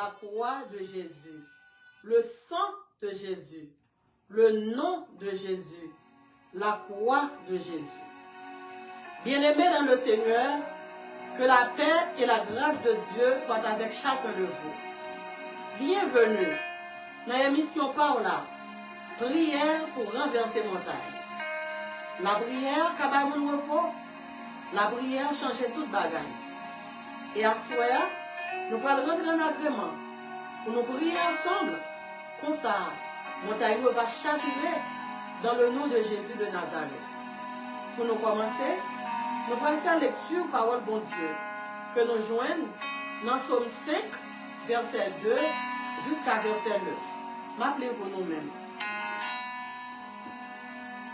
la croix de Jésus, le sang de Jésus, le nom de Jésus, la croix de Jésus. Bien-aimés dans le Seigneur, que la paix et la grâce de Dieu soient avec chacun de vous. Bienvenue dans l'émission Paola, prière pour renverser montagne. La prière, kabay mon repos, la prière change toute bagaille. Et à ce soir, nous allons rentrer en agrément pour nous prier ensemble. Comme ça, montagne va chavirer dans le nom de Jésus de Nazareth. Pour nous commencer, nous allons faire lecture parole bon Dieu que nous joignons dans Somme 5, verset 2 jusqu'à verset 9. M'appelez pour nous-mêmes.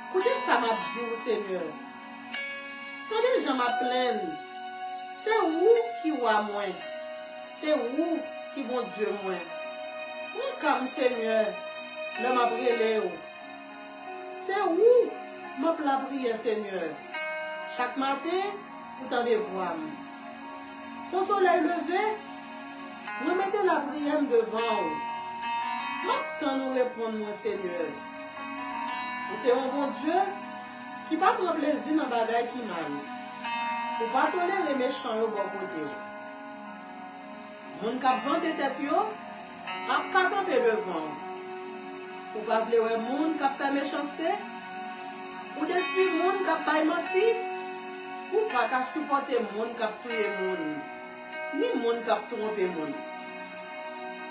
Écoutez ça m'a dit au Seigneur. Quand les gens m'appellent, c'est où qui voit moi? C'est où qui bon Dieu moi? Moi comme Seigneur, le m'a brûlé. C'est où m'a la prière Seigneur? Chaque matin, vous tendez voir. Quand le soleil levé, vous mettez la prière devant vous. Maintenant nous répondons mon Seigneur. C'est un bon Dieu qui pas prend plaisir dans les bagailles qui mal. Ou pas tolérer les méchants au bon côté. Moun kap vante tête yo, ap ka camper devant. Ou pas vle moun kap fait méchanceté, ou détruire moun kap bay menti, ou pas ka supporter moun kap tuer moun, ni moun kap tromper moun.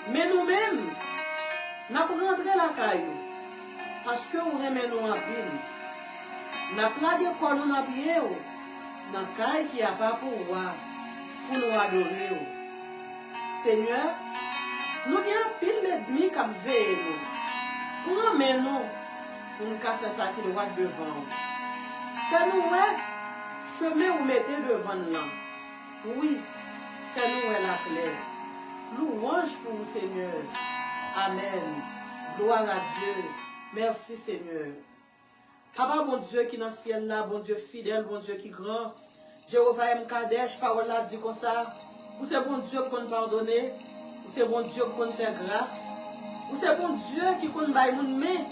Mais nous-mêmes, n'a pas rentré la caillou, parce que nous remet nous en pile. N'a pas de quoi nous n'habiller, dans la caille qui a pas pour nous adorer. Seigneur, nous avons pile l'ennemi qui a veillé nous. Pour amener nous, pour nous faire ça qui doit devant. Fais-nous chemin ou mettez devant nous. Oui, fais-nous la claire. Louange pour vous, Seigneur. Amen. Gloire à Dieu. Merci, Seigneur. Papa, bon Dieu qui est dans le ciel là, bon Dieu fidèle, bon Dieu qui est grand. Jéhovah M. Kadesh, parole là dit comme ça. Vous c'est bon Dieu qui nous pardonne. Vous c'est bon Dieu qui nous fait grâce. Vous c'est bon Dieu qui nous baille mon main.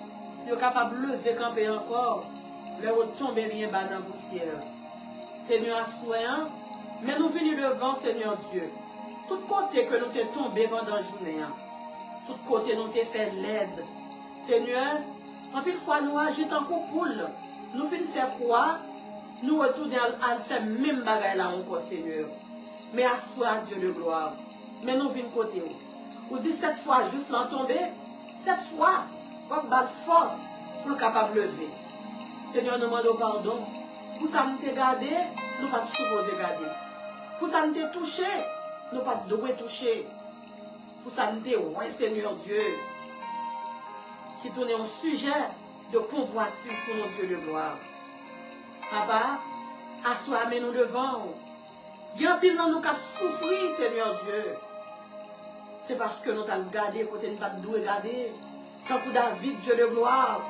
Il est capable de lever camper encore. Le retomber bien bas dans la poussière. Seigneur, assoyant, mais nous venons devant, Seigneur Dieu. Tout côté que nous t'es tombé pendant la journée. Tout côté nous t'es fait l'aide. Seigneur, en pile fois nous agitons en coupoule. Nous finissons faire quoi? Nous retournons à faire même bagaille là encore, Seigneur. Mais assois Dieu de gloire. Mais nous venons côté. Vous dites 7 fois juste l'en tomber. 7 fois, comme balle force pour le capable de lever. Seigneur, nous demandons pardon. Pour ça nous t'ai gardé, nous pas supposé garder. Pour ça nous t'ai touché, nous pas devons toucher. Pour ça nous t'ai ouais, Seigneur Dieu. Qui tourne un sujet de convoitise pour notre Dieu de gloire. Papa, assois nous devant. Il y a un pile dans nous qui a souffert, Seigneur Dieu. C'est parce que nous t'avons gardé, côté nous pas de garder. Tant que David, Dieu de gloire,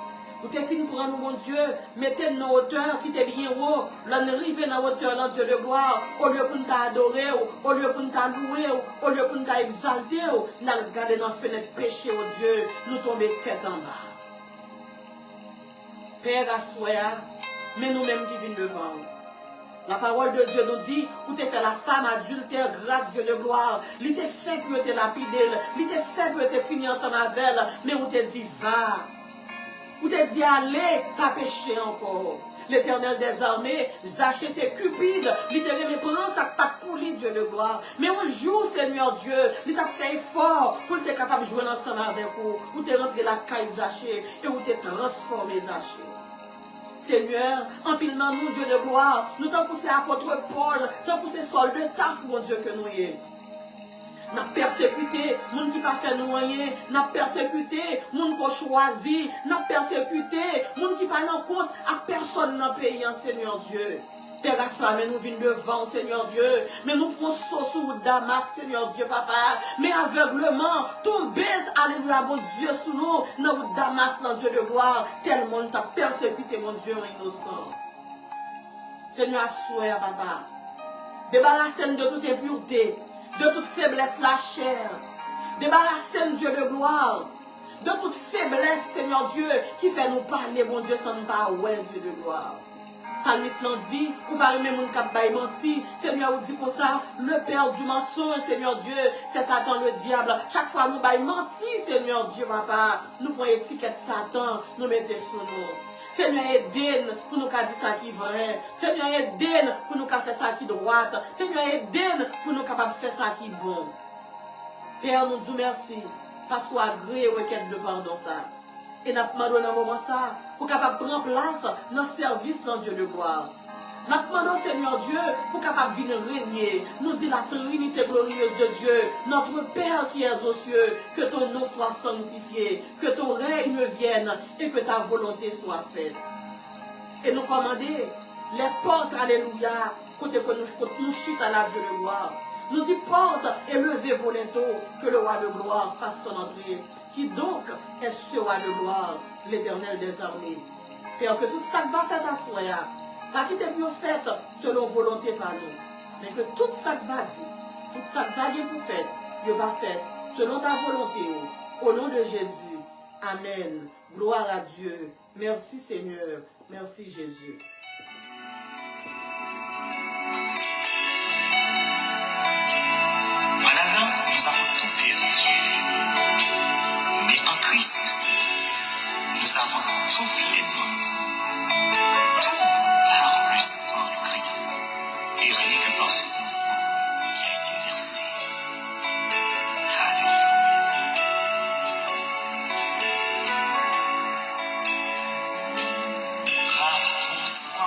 vous t'es fini pour nous, mon Dieu, mettez nos hauteurs qui t'est bien haut, l'on arrive dans hauteur, dans Dieu de gloire, au lieu pour nous t'adorer, au lieu pour nous t'allouer, au lieu pour nous t'exalter, nous allons garder dans la fenêtre péché, oh Dieu, nous tomber tête en bas. Père, assoya, mais nous-mêmes qui venons devant. La parole de Dieu nous dit, où t'es fait la femme adultère, grâce Dieu de gloire. Il t'est fait pour te lapider, il t'est fait pour te finir ensemble avec elle, mais où t'es dit, va. Où t'es dit, allez, pas pécher encore. L'Éternel des armées, j'achetais Cupide, il t'a dit, mais prends ça, pas de coulis, Dieu de gloire. Mais un jour, Seigneur Dieu, il t'a fait effort pour être capable de jouer ensemble avec vous, où t'es rentré la caille Zaché, et où t'es transformé Zaché. Seigneur, en pile dans nous, Dieu de gloire, nous t'en poussé à apôtre Paul, t'en poussé sol de tasse, mon Dieu, que nous y est. N'a persécuté, moun qui pas fait nous rien, n'a persécuté, moun qu'on choisi, n'a persécuté, moun qui pas dans compte à personne dans le pays, Seigneur Dieu. Père, assois, mais nous venons devant, Seigneur Dieu. Mais nous prenons sous Damas, Seigneur Dieu, papa. Mais aveuglement, tombez, alléluia, mon Dieu, sous nous, dans Damas, dans Dieu de gloire. Tellement t'a persécuté, mon Dieu, innocent. Seigneur, assois, papa. Débarrassez-nous de toute impureté, de toute faiblesse, la chair. Débarrassez-nous, Dieu de gloire, de toute faiblesse, Seigneur Dieu, qui fait nous parler, mon Dieu, sans nous parler, Dieu de gloire. Salmiste l'en dit, ou par même mon cap bail menti, Seigneur, vous dit comme ça, le père du mensonge, Seigneur Dieu, c'est Satan le diable. Chaque fois nous bail menti, Seigneur Dieu, papa, nous prenons étiquette Satan, nous mettons sur nous. Seigneur, aidez-nous pour nous dire ça qui est vrai. Seigneur, aidez-nous pour nous faire ça qui est droit. Seigneur, aidez-nous pour nous faire ça qui est bon. Père, nous disons merci, parce qu'on a agréé requête de pardon ça. Et nous demandons dans un moment ça, pour capable prendre place dans le service dans Dieu de gloire. Nous demandons, Seigneur Dieu, pour capable venir régner. Nous dit la Trinité glorieuse de Dieu, notre Père qui es aux cieux, que ton nom soit sanctifié, que ton règne vienne et que ta volonté soit faite. Et nous commander les portes, alléluia, côté que nous chute à la Dieu de gloire. Nous dit porte et levez vos linteaux, que le roi de gloire fasse son entrée. Qui donc est ce roi de gloire, l'Éternel des armées. Père, que tout ça va faire à soi, pas qui est fait selon volonté par nous, mais que tout ça va dire, tout ça va dire pour faire, Dieu va faire selon ta volonté. Au nom de Jésus. Amen. Gloire à Dieu. Merci Seigneur. Merci Jésus. Nous avons tout pleinement. Tout par le sang de Christ. Et rien que par son sang qui a été versé. Alléluia. Par ton sang.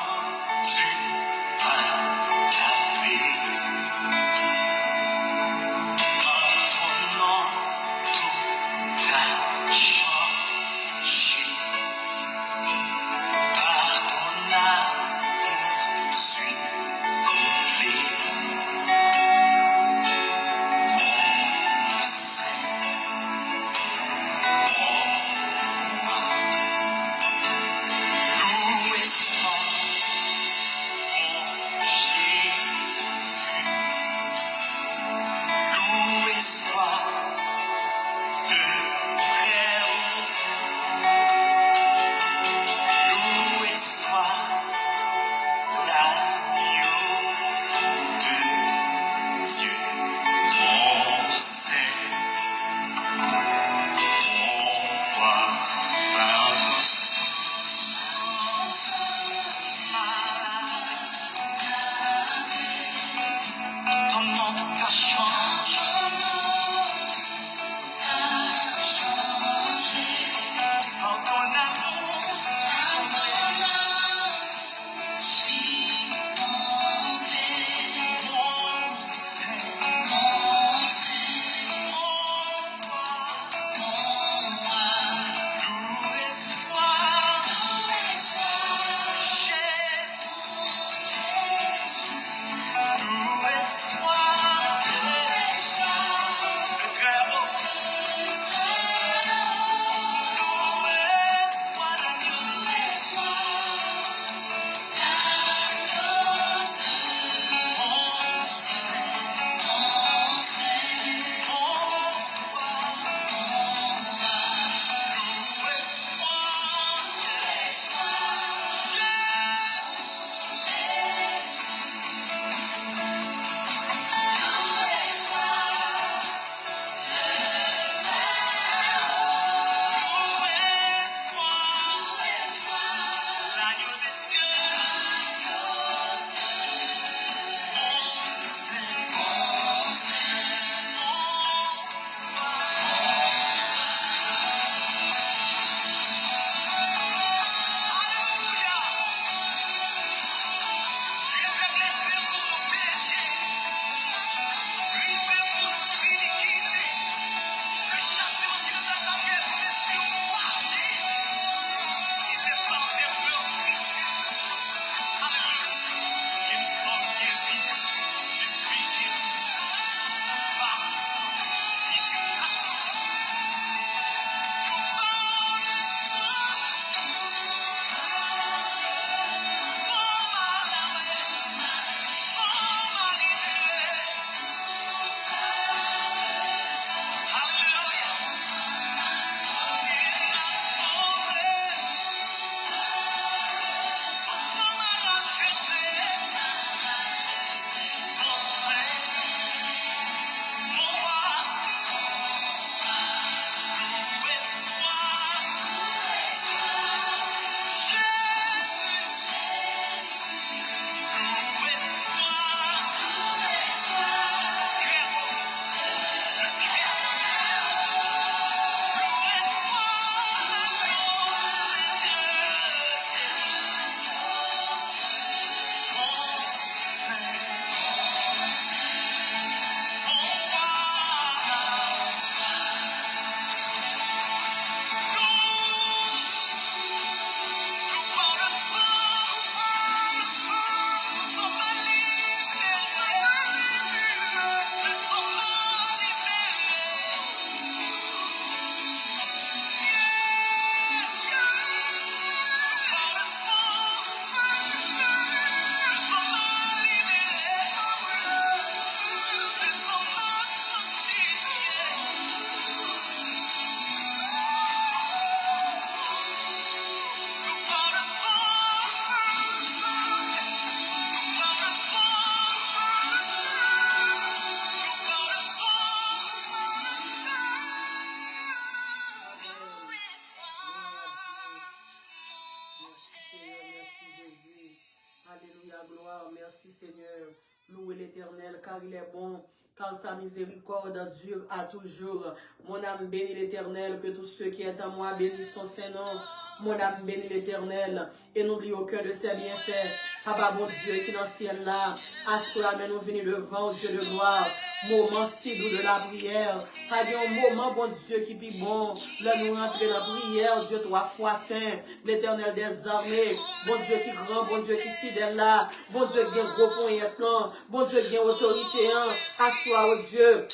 gloire. Merci Seigneur. Louez l'Éternel car il est bon. Car sa miséricorde dure à toujours. Mon âme bénit l'Éternel, que tous ceux qui sont en moi bénissent son Saint-Nom. Mon âme bénit l'Éternel et n'oublie aucun de ses bienfaits. Papa, bon Dieu, qui dans le ciel là, à cela, mais nous venons devant, Dieu de gloire. Moment si doux de la prière. Pas un moment, bon Dieu, qui est bon. Là, nous rentrer dans la prière, Dieu, 3 fois saint, l'Éternel des armées. Bon Dieu qui grand, bon Dieu qui fidèle là. Bon Dieu qui a gros point, bon Dieu qui a autorité, à soi, oh Dieu.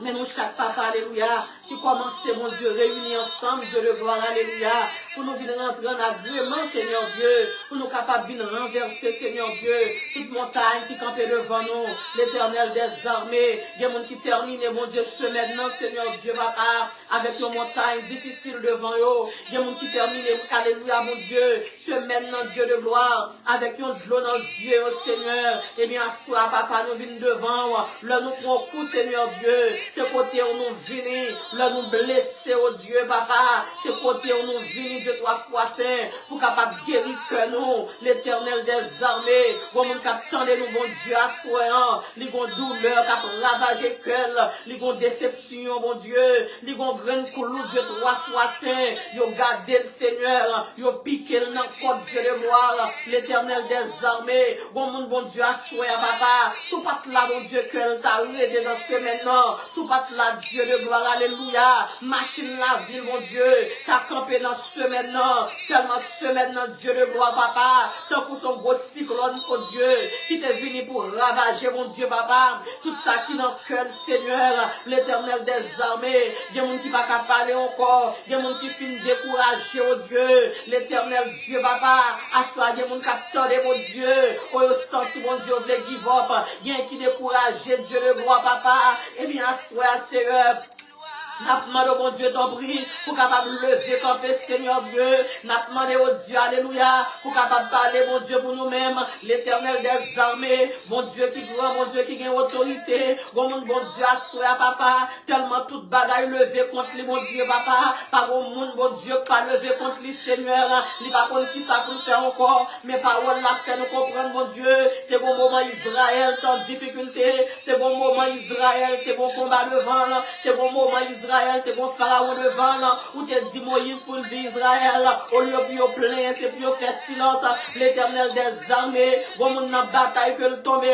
Mais nous, chaque papa, alléluia, qui commence, mon Dieu, réunis ensemble, Dieu de gloire, alléluia, pour nous venir rentrer en agrément, Seigneur Dieu, pour nous capables de venir renverser, Seigneur Dieu, toute montagne qui campait devant nous, l'Éternel des armées, il y a des gens qui terminent, mon Dieu, ce maintenant, Seigneur Dieu, papa, avec nos montagnes difficiles devant eux, il y a des gens qui terminent, alléluia, mon Dieu, ce maintenant, Dieu de gloire, avec une de l'eau dans les yeux, oh Seigneur, et bien, à soi, papa, nous venons devant, là, nous prenons coup, Seigneur Dieu, c'est côté où nous venons, là nous blesser, oh Dieu, papa, c'est côté où nous venons de 3 fois saint, pour capable guérir que nous, l'Éternel des armées, bon mon capitaine de nous, bon Dieu, à soi, les gon douleur, cap ravager cœur, les gon déception, bon Dieu, les gon graine coulou, Dieu, 3 fois saint, yo gardé le Seigneur, yo piqué le côte, Dieu de gloire, l'Éternel des armées, bon Dieu, à soi, papa, sous pas là, bon Dieu, que t'a aidé dans ce maintenant, sous pas là, Dieu de gloire, alléluia, machine la ville, mon Dieu, t'as campé dans ce maintenant, tellement ce maintenant, Dieu de gloire, papa, tant qu'on son gros cyclone, oh Dieu, qui t'est venu pour ravager, mon Dieu, papa, tout ça qui dans le cœur, Seigneur, l'Éternel des armées, il y a des gens qui va pas parler encore, il y a des gens qui finissent décourager, oh Dieu, l'Éternel Dieu, papa, à soi, il y a des gens qui attendent, mon Dieu, oh, yo senti, mon Dieu, voulait give up, il y a qui décourage, Dieu de gloire, papa, et bien, à soi, Seigneur, n'a demandé au bon Dieu ton prix pour capable lever camper Seigneur Dieu. N'a demandé au Dieu alléluia pour capable parler mon Dieu pour nous-mêmes. L'Éternel des armées, mon Dieu qui grand, mon Dieu qui a autorité. Bon Dieu à soi papa. Tellement toute bagaille levé contre lui mon Dieu papa. Pas bon Dieu pas levé contre lui Seigneur. Il pas contre qui ça pour faire encore. Mais parole la fait nous comprendre mon Dieu. T'es bon moment Israël t'en difficulté. T'es bon moment Israël. T'es bon combat devant. T'es bon moment Israël, t'es bon pharaon devant là, où t'es dit Moïse pour dire Israël, au lieu de plein, c'est pour faire silence, l'Éternel des armées, bon moun nan bataille que le tombe,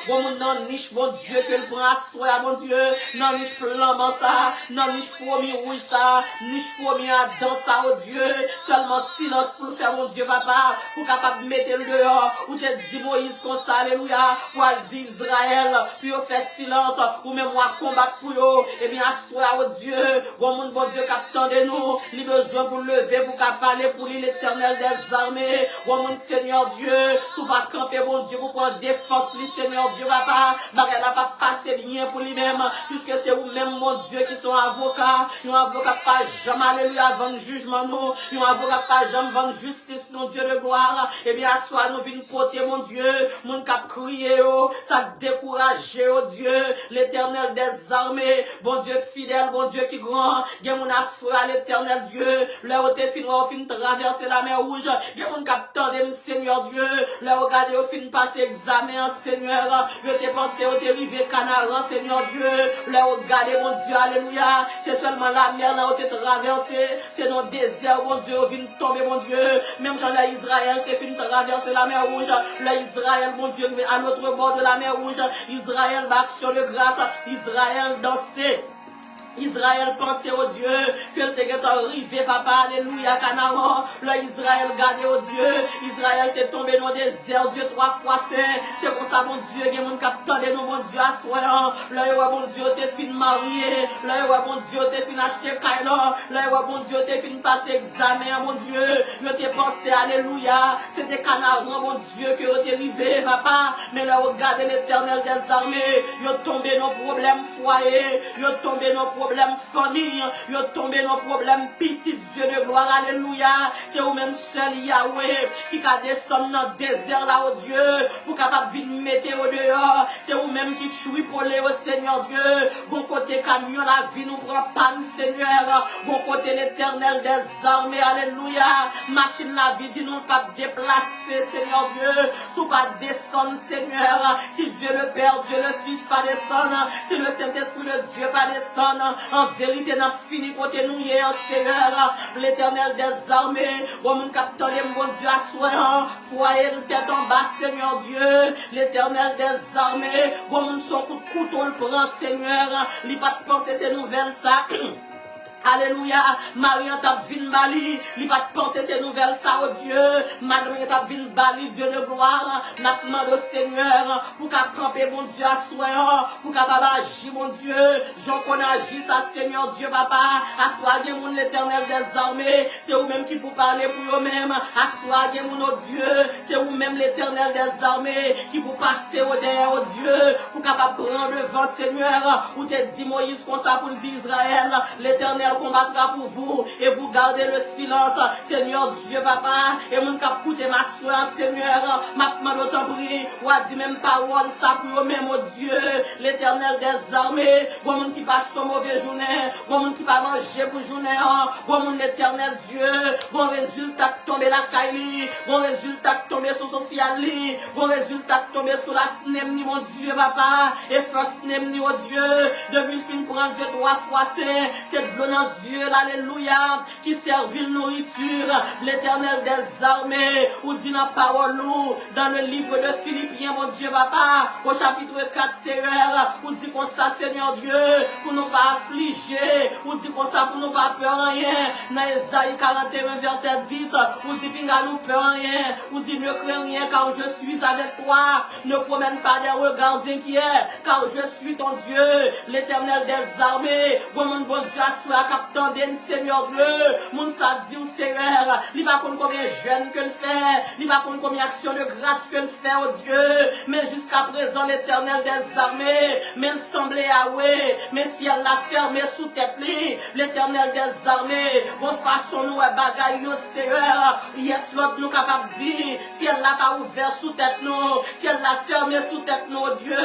bon moun nan niche, mon Dieu, que le prend à soi, mon Dieu, nan niche flambant ça, nan niche fourmi rouge ça, niche fourmi à dans ça, oh Dieu, seulement silence pour faire mon Dieu, papa, pour capable de mettre le dehors, où t'es dit Moïse comme ça, alléluia, pour dire Israël, puis faire silence, ou même moi combattre pour eux, et bien à soi, oh Dieu, bon Dieu, capitaine de nous, il besoin pour lever, pour parler pour lui, l'Éternel des armées, bon Seigneur Dieu, pour pas camper, bon Dieu, pour prendre défense, lui, Seigneur Dieu, papa, elle n'a pas passé bien pour lui-même, puisque c'est vous-même, mon Dieu, qui sont avocats, un avocat pas jamais, alléluia, avant le jugement, nous, un avocat pas jamais avant justice, mon Dieu de gloire, et bien, à soi, nous venons côté, mon Dieu, mon cap crier, oh, ça décourage, oh Dieu, l'Éternel des armées, bon Dieu fidèle, bon Dieu qui grand, il y a mon assuré à l'Éternel Dieu, là où t'es fin, où fin traverser la mer rouge, il y a mon capitaine de Seigneur Dieu, là où regardez, où fin passer examen, Seigneur, je t'ai pensé, où t'es arrivé Canaran, Seigneur Dieu, là où regardez, mon Dieu, alléluia, c'est seulement la mer, là où t'es traversé, c'est dans le désert, mon Dieu, où vient tomber, mon Dieu, même Jean là, Israël, t'es fin traverser la mer rouge, là, Israël, mon Dieu, à notre bord de la mer rouge, Israël, action de grâce, Israël, danser. Israël pensait au Dieu, que le t'es arrivé, papa, alléluia, Canaan, là, Israël gardé au Dieu, Israël t'est tombé dans le désert, Dieu 3 fois saint, c'est pour ça, mon Dieu, il y a mon capitaine de nous, mon Dieu, à soi, là, mon Dieu, t'es fin marié, là, mon Dieu, t'es fin acheter Kailan, là, mon Dieu, t'es fin passer examen, mon Dieu, je t'ai pensé, alléluia, c'était Canaan, mon Dieu, que t'es arrivé, papa, mais là, regardez l'Éternel des armées, il est tombé dans le problème foyer, il est tombé dans le problème famille, il est tombé dans le problème, petit Dieu de gloire, alléluia. C'est ou même seul Yahweh qui a descendu dans le désert là, oh Dieu, pour capable de mettre au dehors. C'est ou même qui choui pour les au Seigneur Dieu. Bon côté camion, la vie nous prend panne, Seigneur. Bon côté l'éternel des armées, alléluia. Machine la vie dit nous pas déplacer, Seigneur Dieu. Sous pas descendre, Seigneur. Si Dieu le Père, Dieu le Fils pas descendre. Si le Saint-Esprit de Dieu pas descendre. En vérité, n'a fini côté nous hier, Seigneur. L'éternel des armées. Bon, mon capitaine, mon Dieu, assoyant. Foyer le tête en bas, Seigneur Dieu. L'éternel des armées. Bon, mon son coup de couteau le prend, Seigneur. Il pas de penser ces nouvelles, ça. Alléluia, Marie t'a vin bali, il va te penser ces nouvelles ça, oh Dieu. Madame t'a vin bali, Dieu de gloire. N'a demandé au Seigneur pour qu'à camper mon Dieu à soin, pour qu'à papa agir mon Dieu. J'en connais agir ça, Seigneur Dieu, papa. Assoyez mon l'éternel des armées. C'est vous-même qui pour parler pour vous-même. Assoyez mon oh Dieu. C'est vous-même l'éternel des armées qui pour passer au derrière, oh Dieu. Pour qu'à prendre devant, Seigneur. Ou te dit Moïse comme ça pour le dire Israël. L'éternel combattra pour vous et vous gardez le silence, Seigneur Dieu, papa. Et mon cap coûte ma soeur, Seigneur, ma demande autant prie, ou a dit même parole, ça pour même, oh Dieu, l'éternel des armées. Bon, mon qui passe son mauvais journée, bon, mon qui va manger pour journée, bon, mon l'éternel Dieu, bon résultat tomber la caille, bon résultat tomber sur social, bon résultat tomber sur la snem, ni mon Dieu, papa, et first name, ni oh Dieu, depuis le film prendre Dieu 3 fois, c'est de Dieu, alléluia, qui servit de nourriture, l'éternel des armées, ou dit la parole, dans le livre de Philippiens, mon Dieu, papa, au chapitre 4, Seigneur, ou dit comme ça, Seigneur Dieu, pour nous pas affliger, ou dit comme ça, pour nous pas peur rien, dans Esaïe 41, verset 10, ou dit, pinga nous peur rien, ou dit, ne crains rien, car je suis avec toi, ne promène pas des regards inquiets, car je suis ton Dieu, l'éternel des armées, bon Dieu, assois, captain Seigneur Dieu, moun sa dit au Seigneur, il va compte combien jeune que le fait, il va compte combien action de grâce que le fait, oh Dieu, mais jusqu'à présent l'éternel des armées, mais il semblait Yahweh, mais si elle l'a fermé sous tête, l'éternel des armées, bon façon nous est bagaille, oh Seigneur, yes, l'autre nous capable de dire, si elle l'a pas ouvert sous tête nous, si elle l'a fermé sous tête nous, oh Dieu,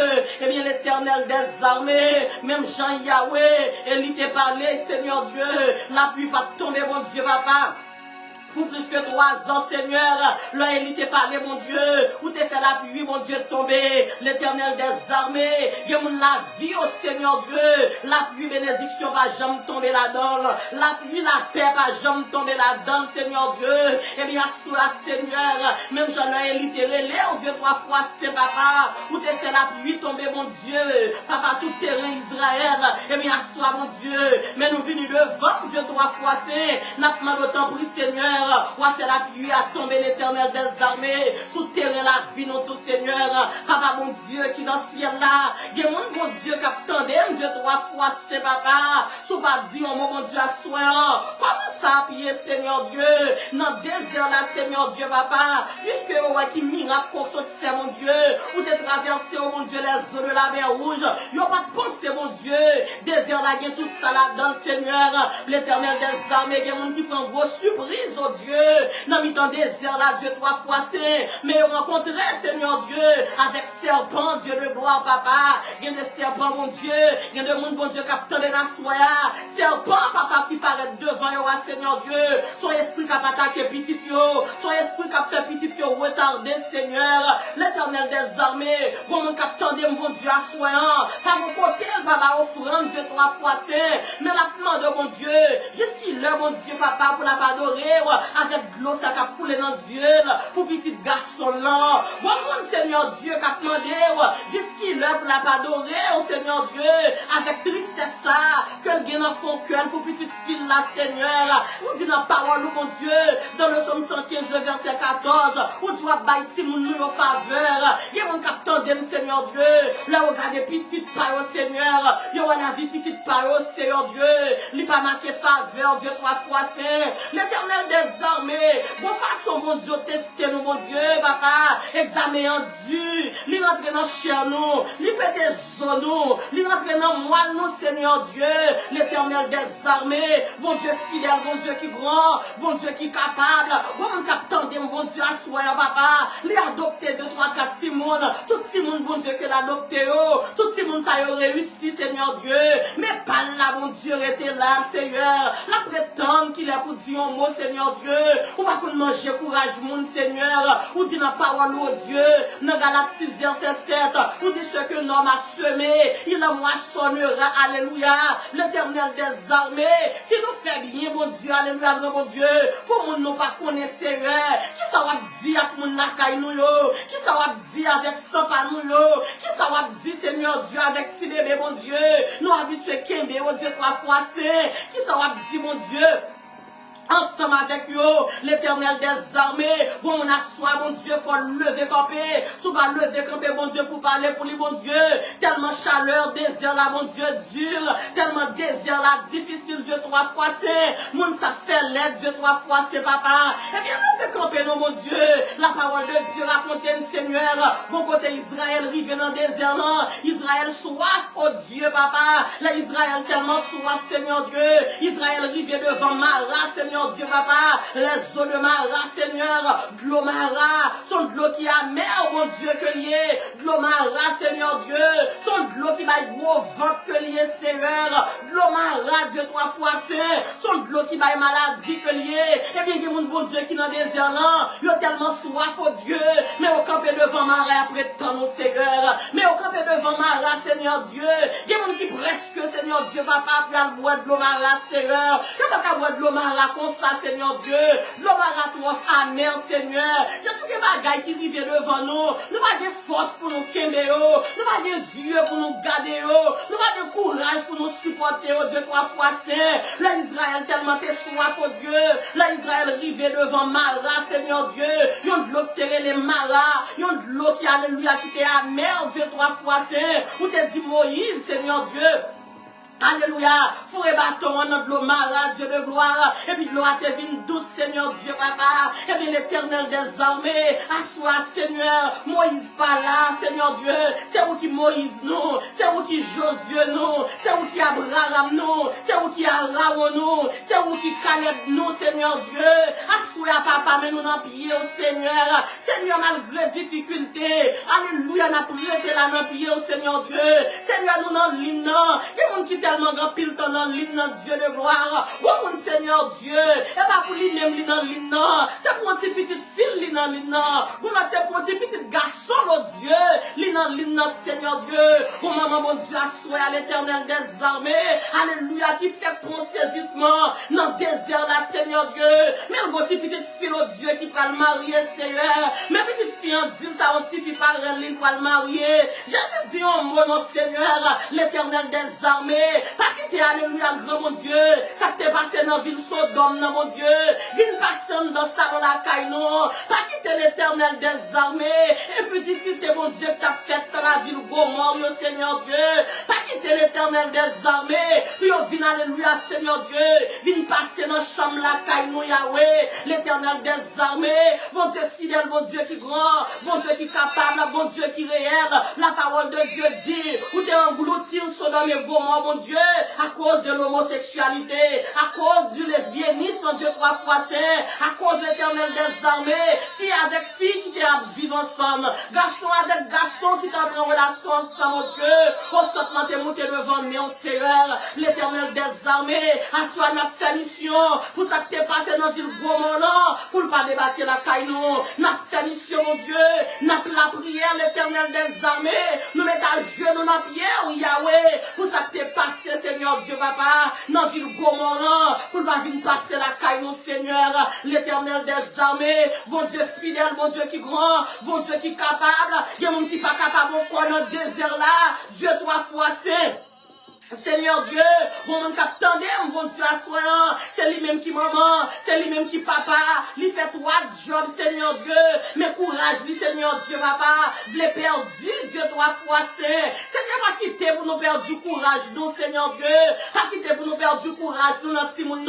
eh bien l'éternel des armées, même Jean Yahweh, il était parlé, Seigneur Dieu, la pluie pas tomber, mon Dieu, papa. Pour plus que 3 ans, Seigneur, là, il était parlé, mon Dieu, où t'es fait la pluie, mon Dieu, tomber, l'éternel des armées, il y a la vie au Seigneur Dieu, la pluie, bénédiction, va jamais tomber là-dedans, la pluie, la paix, va jamais tomber là-dedans, Seigneur Dieu, et bien, sous la Seigneur, même j'en ai littéré, oh Dieu, 3 fois, c'est papa, où t'es fait la pluie tomber, mon Dieu, papa, sous terrain Israël, et bien, soit, mon Dieu, mais nous venons devant, Dieu, 3 fois, c'est, n'a pas autant pris, Seigneur, ou a fait la pluie à tomber l'éternel des armées, souterrer la vie dans tout Seigneur, papa mon Dieu qui dans le ciel là, il y a mon Dieu qui attendait, Dieu 3 fois c'est papa, sous pas dit un mot mon Dieu à soi, comment ça appuyer Seigneur Dieu, dans le désert là Seigneur Dieu papa, puisque ouais qui miracle qu'on saute faire mon Dieu, ou t'es traversé oh mon Dieu les eaux de la mer rouge, il n'y a pas de pensée mon Dieu, désert là il y a tout ça là dans le Seigneur, l'éternel des armées, il y a mon qui prend grosse surprise oh Dieu, dans le temps désert là, Dieu 3 fois saint, mais rencontré, Seigneur Dieu, avec serpent, Dieu de gloire, papa, il y a des serpents, mon Dieu, il y a des monde, bon Dieu, qui attendent dans la soya, serpent, papa, qui paraît devant yo, Seigneur Dieu, son esprit qui a attaqué petit yo, son esprit qui a fait petit yo, retardé, Seigneur, l'éternel des armées, bon monde qui attendait, mon Dieu, à soya, par mon côté, papa, offrande, Dieu 3 fois saint, mais la demande, mon Dieu, jusqu'il est, mon Dieu, papa, pour la adorer, avec de l'eau, ça a coulé dans les yeux, pour petit garçon là. Bon, mon Seigneur Dieu, qui a demandé, jusqu'il est pour la adorer, au Seigneur Dieu, avec tristesse ça, que le gain dans son cœur, pour petite fille là, Seigneur. Ou dit dans la parole, mon Dieu, dans le Somme 115, le verset 14, où tu vas bâtir mon nous en faveur. Il y a mon capteur de Seigneur Dieu, là, regardez petite parole, Seigneur. Il y a la vie petite parole, Seigneur Dieu. Il n'y a pas marqué faveur, Dieu trois fois saint, l'éternel des armées, bon façon, bon Dieu, tester nous, bon Dieu, papa, examiner en Dieu, lui rentrer dans chair nous, lui péter zone nous, lui rentrer dans moelle nous, Seigneur Dieu, l'éternel des armées, bon Dieu fidèle, bon Dieu qui grand, bon Dieu qui capable, bon mon capitaine, bon Dieu assoyant, papa, lui adopter 2, 3, 4, 6 monde, tout 6 monde, bon Dieu, que l'adopter, tout 6 monde, ça y a réussi, Seigneur Dieu, mais pas là, bon Dieu, était là, Seigneur, la prétendre qu'il est pour dire un mot, Seigneur Dieu, ou pas qu'on mange courage, mon Seigneur, ou dit la parole, oh Dieu, dans Galates 6, verset 7, ou dit ce que l'homme a semé, il en moissonnera, alléluia, l'éternel des armées, si nous fait bien, bon Dieu, alléluia, grand bon Dieu, pour nous ne pas connaître, Seigneur, qui ça va dire avec mon nakay nous yo, qui ça va dire avec sans pas nous yo, qui ça va dire, Seigneur Dieu, avec petit bébé, bon Dieu, nous habitués Kembe, oh Dieu, 3 fois saint, qui ça va dire, mon Dieu, ensemble avec eux, l'éternel des armées, bon, on assoit, mon Dieu, faut lever camper, souvent lever camper, mon Dieu, pour parler pour lui, mon Dieu, tellement chaleur, désir là, mon Dieu, dur, tellement désir là, difficile, Dieu, 3 fois c'est, moun ça fait l'aide, Dieu, 3 fois c'est, papa, eh bien, lever camper, non, mon Dieu, la parole de Dieu raconte, Seigneur, bon côté Israël, rive dans le désert, là, Israël soif, oh Dieu, papa, là, Israël tellement soif, Seigneur Dieu, Israël rive devant Mara, Seigneur Dieu, papa, les eaux de Mara, Seigneur, de l'eau Mara, sont de l'eau qui est amère, mon Dieu, que lié, de l'eau Mara, Seigneur Dieu, sont de l'eau qui va gros ventre que lié, Seigneur, de l'eau Mara, Dieu, 3 fois saint, sont de l'eau qui va maladie que lié, et bien, il y a mon bon Dieu qui dans le désert, là, il y a tellement soif, oh Dieu, mais au campé devant Mara, après tant, nos Seigneur, mais au campé devant Mara, Seigneur Dieu, il y a mon qui presque, Seigneur Dieu, papa, puis à boire de l'eau Mara, Seigneur, il n'y a pas qu'à boire de l'eau Mara, ça, Seigneur Dieu, l'eau marathon amer, Seigneur. Je suis des bagailles qui vivent devant nous. Nous pas de force pour nous quémer, nous pas de yeux pour nous garder, nous pas de courage pour nous supporter, oh Dieu, 3 fois saint. Là, Israël tellement t'es soif, oh Dieu. Là, Israël rivé devant Mara, Seigneur Dieu. Ils ont de l'eau qui terre les Mara. Ils ont de l'eau qui, alléluia, qui t'est amère, Dieu, 3 fois saint. Où t'es dit Moïse, Seigneur Dieu. Alléluia, fourré bâton, on a de l'eau malade, Dieu de gloire, et puis de l'eau à tes vignes douces, Seigneur Dieu, papa, et bien l'éternel des armées, assois, Seigneur, Moïse pas là, Seigneur Dieu, c'est vous qui Moïse nous, c'est vous qui Josué nous, c'est vous qui Abraham nous, c'est vous qui Aaron nous, c'est vous qui Caleb nous, Seigneur Dieu, assois, papa, mais nous n'en pied au Seigneur, Seigneur, malgré difficulté, alléluia, n'a prêté là dans pied au Seigneur Dieu, Seigneur, nous n'en linons, qui tellement grand pile dans l'hymne Dieu de gloire. Oh mon Seigneur Dieu, et pas pour lui même dans l'hymne, c'est pour un petit petite fille dans l'hymne. Pour c'est pour un petit petit garçon, oh Dieu, dans l'hymne Seigneur Dieu. Oh maman mon Dieu, assois à l'éternel des armées. Alléluia, qui fait ton saisissement dans le désert là, Seigneur Dieu. Même mon petit petite fille, oh Dieu, qui va le marier, Seigneur. Même petite fille en dit, ça on petit par elle pour le marier. Jésus dit en mot, non Seigneur, l'éternel des armées. Pas quitter, alléluia, grand mon Dieu. Ça t'est passé dans la ville Sodome, non mon Dieu. Viens passer dans ça, dans la caille, non. Pas quitter l'éternel des armées. Et puis d'ici, t'es mon Dieu, t'as fait dans la ville Gomorre, Seigneur Dieu. Pas quitter l'éternel des armées. Puis viens, alléluia, Seigneur Dieu. Viens passer dans la chambre, la caille, non, Yahweh. L'éternel des armées. Mon Dieu fidèle, mon Dieu qui grand. Mon Dieu qui capable, mon Dieu qui réel. La parole de Dieu dit, où t'es englouti, Sodome et Gomorre, mon Dieu, à cause de l'homosexualité, à cause du lesbianisme, mon Dieu, 3 fois saint, à cause de l'éternel des armées, fille avec fille qui vivent ensemble, garçon avec garçon qui t'entrent en relation ensemble, mon Dieu, au sautement t'es monté devant nous, Seigneur, l'éternel des armées, à soi n'a fait mission, pour ça que t'es passé dans la ville Gomorrhe, pour ne pas débattre la caille, n'a fait mission, mon Dieu, n'a la prière, l'éternel des armées, nous mettons à genoux dans la pierre, Yahweh, pour ça que t'es passé, Seigneur Dieu, papa, dans la ville Gomorrhe, pour ne pas venir passer la caille, mon Seigneur, l'éternel des armées, bon Dieu fidèle, bon Dieu qui grand, bon Dieu qui capable, il y a mon qui pas capable encore dans le désert là, Dieu 3 fois saint. Seigneur Dieu, bon monde cap tendez, bon Dieu assoyant, c'est lui-même qui maman, c'est lui-même qui papa, lui fait trois jobs, Seigneur Dieu, mais courage, lui Seigneur Dieu, papa, v'lait perdu, Dieu trois fois saint, Seigneur, pas quitter pour nous perdre du courage, nous Seigneur Dieu, pas quitter pour nous perdre du courage, nous notre Simon,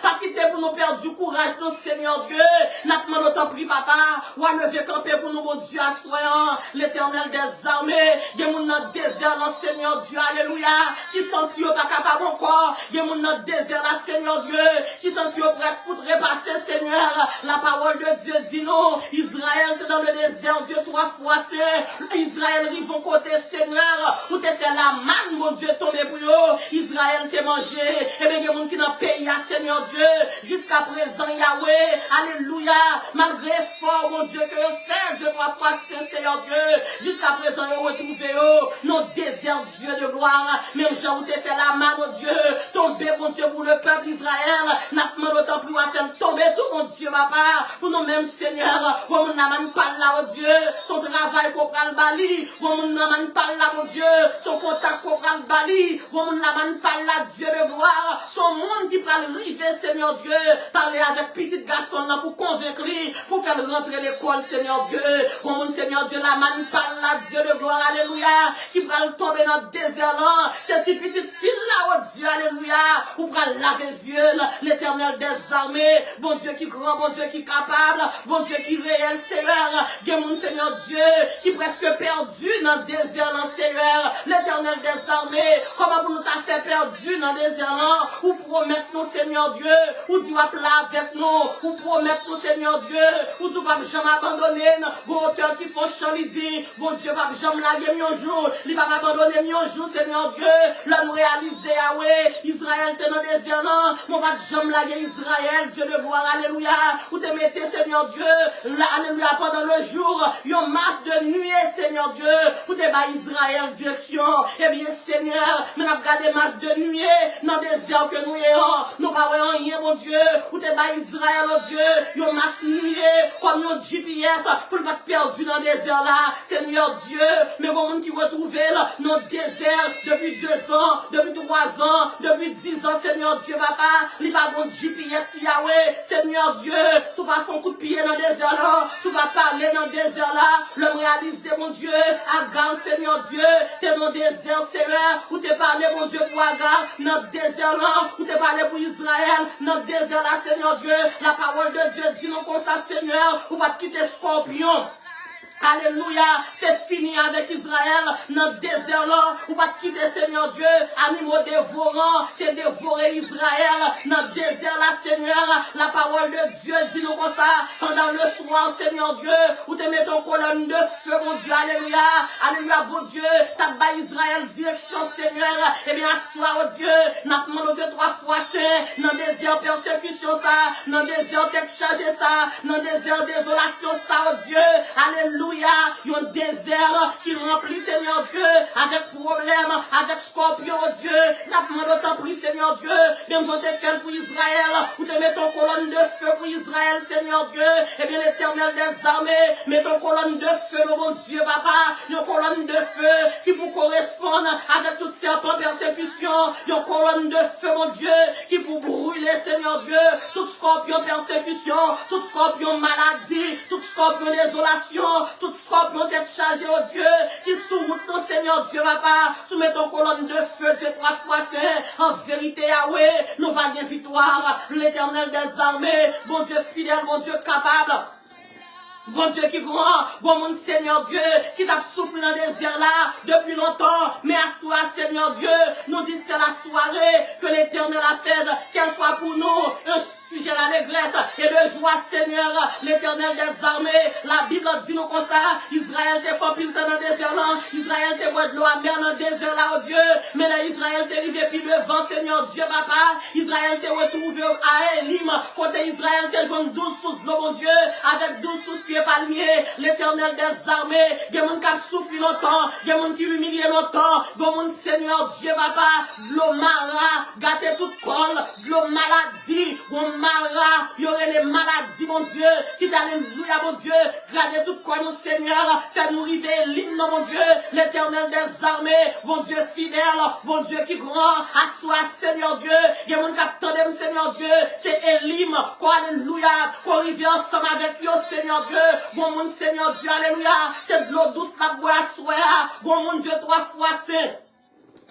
pas quitter pour nous perdre du courage, nous Seigneur Dieu, n'a pas autant pris papa, ou à lever camper pour nous, bon Dieu assoyant, l'éternel des armées, des moun dans le désert, non Seigneur Dieu, alléluia, qui senti pas capable encore, il y a mon désert là, Seigneur Dieu, qui senti prêt pour repasser, Seigneur, la parole de Dieu dit non, Israël est dans le désert, Dieu trois fois c'est, Israël rive au côté, Seigneur, où t'es fait la manne, mon Dieu, tombé pour eux, Israël t'es mangé, et bien il y a mon qui dans le pays, Seigneur Dieu, jusqu'à présent, Yahweh, alléluia, malgré fort, mon Dieu, que fait, Dieu trois fois c'est, Seigneur Dieu, jusqu'à présent, ils ont retrouvé nos déserts, Dieu de gloire, même Jean, où t'es fait la main, mon Dieu, tomber, mon Dieu, pour le peuple Israël, n'a pas autant plus à faire tomber tout, mon Dieu, papa, pour nous-mêmes, Seigneur, pour nous n'a pas là, mon Dieu, son travail pour prendre le bali, pour nous n'a pas là, mon Dieu, son contact pour prendre le bali, pour nous n'a pas là, Dieu de gloire, son monde qui prend le rivet, Seigneur Dieu, parler avec petit garçon là pour convaincre lui, pour faire rentrer l'école, Seigneur Dieu, pour nous, Seigneur Dieu, la main pas là, Dieu de gloire, alléluia, qui prend le tomber dans le désert là, cette petite fille là, oh Dieu, alléluia, ou prend laver les yeux, l'éternel des armées, bon Dieu qui grand, bon Dieu qui capable, bon Dieu qui réel, Seigneur, mon Seigneur Dieu, qui presque perdu dans le désert, dans Seigneur, l'éternel des armées, comment vous nous t'a fait perdu dans le désert, ou promettre nous, Seigneur Dieu, ou tu vas là avec nous, ou promettre nous, Seigneur Dieu, ou tu vas jamais abandonner, bon auteur qui font chant, il dit, bon Dieu, va jamais laguer mon jour, il va m'abandonner mon jour, Seigneur Dieu, là nous réaliser, ah ouais, Israël t'es dans le désert, non, mon va jamais laguer Israël, Dieu de gloire, alléluia, ou te mettez, Seigneur Dieu, là, alléluia, pendant le jour, yon masse de nuée, Seigneur Dieu, pour te bas Israël direction, eh bien, Seigneur, mais n'a gardé masse de nuée, dans le désert que nous ayons, nous pas rien, mon Dieu, ou te bas Israël, oh Dieu, yon masse nuée, comme yon GPS, pour ne pas perdu dans le désert là, Seigneur Dieu, mais bon monde qui retrouve là, dans le désert, depuis 2 ans, depuis 3 ans, depuis 10 ans, Seigneur Dieu, papa, il va bon GPS, Yahweh, Seigneur Dieu, si pas faire un coup de pied dans le désert là, si pas parler dans le désert là, l'homme réalisé, mon Dieu, Agar, Seigneur Dieu, t'es dans le désert, Seigneur, où t'es parlé, mon Dieu, pour Agar, dans le désert là, où t'es parlé pour Israël, dans le désert là, Seigneur Dieu, la parole de Dieu dit nous comme ça, Seigneur, ou pas quitter Scorpion. Alléluia, t'es fini avec Israël dans le désert là, ou pas quitter Seigneur Dieu, animaux dévorants, t'es dévoré Israël dans le désert là, Seigneur, la parole de Dieu dit nous comme ça, pendant le soir, Seigneur Dieu, où t'es mis ton colonne de feu, mon Dieu, alléluia, alléluia, bon Dieu, t'as bas Israël direction, Seigneur, et bien, soir, oh Dieu, n'a pas demandé 3 fois saint, dans le désert persécution ça, dans le désert tête chargée ça, dans le désert désolation ça, oh Dieu, alléluia. Il y a un désert qui remplit, Seigneur Dieu, avec problème, avec scorpion, oh Dieu. N'a pas demandé autant pris, Seigneur Dieu. Même si on t'a fait pour Israël, ou te met ton colonne de feu pour Israël, Seigneur Dieu. Eh bien, l'éternel des armées, met ton colonne de feu, mon Dieu, papa. Une colonne de feu qui pour correspondre avec toute serpent persécution. Une colonne de feu, mon Dieu, qui pour brûler, Seigneur Dieu, tout scorpion persécution, tout scorpion maladie, tout scorpion désolation, tout scorpion tête chargée, oh Dieu, qui sous nous, Seigneur Dieu, papa, soumet ton colonne de feu, Dieu, 3 fois saint, en vérité, Yahweh, nous va gagner victoire, l'éternel des armées, bon Dieu fidèle, bon Dieu capable. Bon Dieu qui grand, bon mon Seigneur Dieu, qui t'a soufflé dans le désert là, depuis longtemps, mais à soi, Seigneur Dieu, nous disons c'est la soirée que l'éternel a fait, qu'elle soit pour nous, un sujet d'allégresse et de joie, Seigneur, l'éternel des armées, la Bible dit nous comme ça, Israël t'est fait pile dans le désert là, Israël t'est boit de l'eau amère dans le désert là, oh Dieu, mais là Israël t'est arrivé puis devant, Seigneur Dieu, papa, Israël t'est retrouvé à Elim, côté Israël t'est joué 12 sources d'eau, mon Dieu, avec 12 sources pieds palmiers, l'éternel des armées, des gens qui ont souffert longtemps, des gens qui humilié longtemps, des gens, Seigneur Dieu, papa, de l'eau mara, gâter toute colle, de l'eau maladie, de l'eau mara, il y aurait les gardez maladie, mon Dieu, qui alléluia, mon Dieu, gardez tout quoi, nos Seigneur, fais-nous river l'hymne, mon Dieu, l'Éternel des armées, mon Dieu fidèle, mon Dieu qui grand, assois, Seigneur Dieu, il y a mon capteur, Seigneur Dieu, c'est Elim, quoi, alléluia, qu'on rive ensemble avec lui, Seigneur Dieu, bon mon Seigneur Dieu, alléluia, c'est de l'eau douce, la boire, bon mon Dieu, 3 fois saint.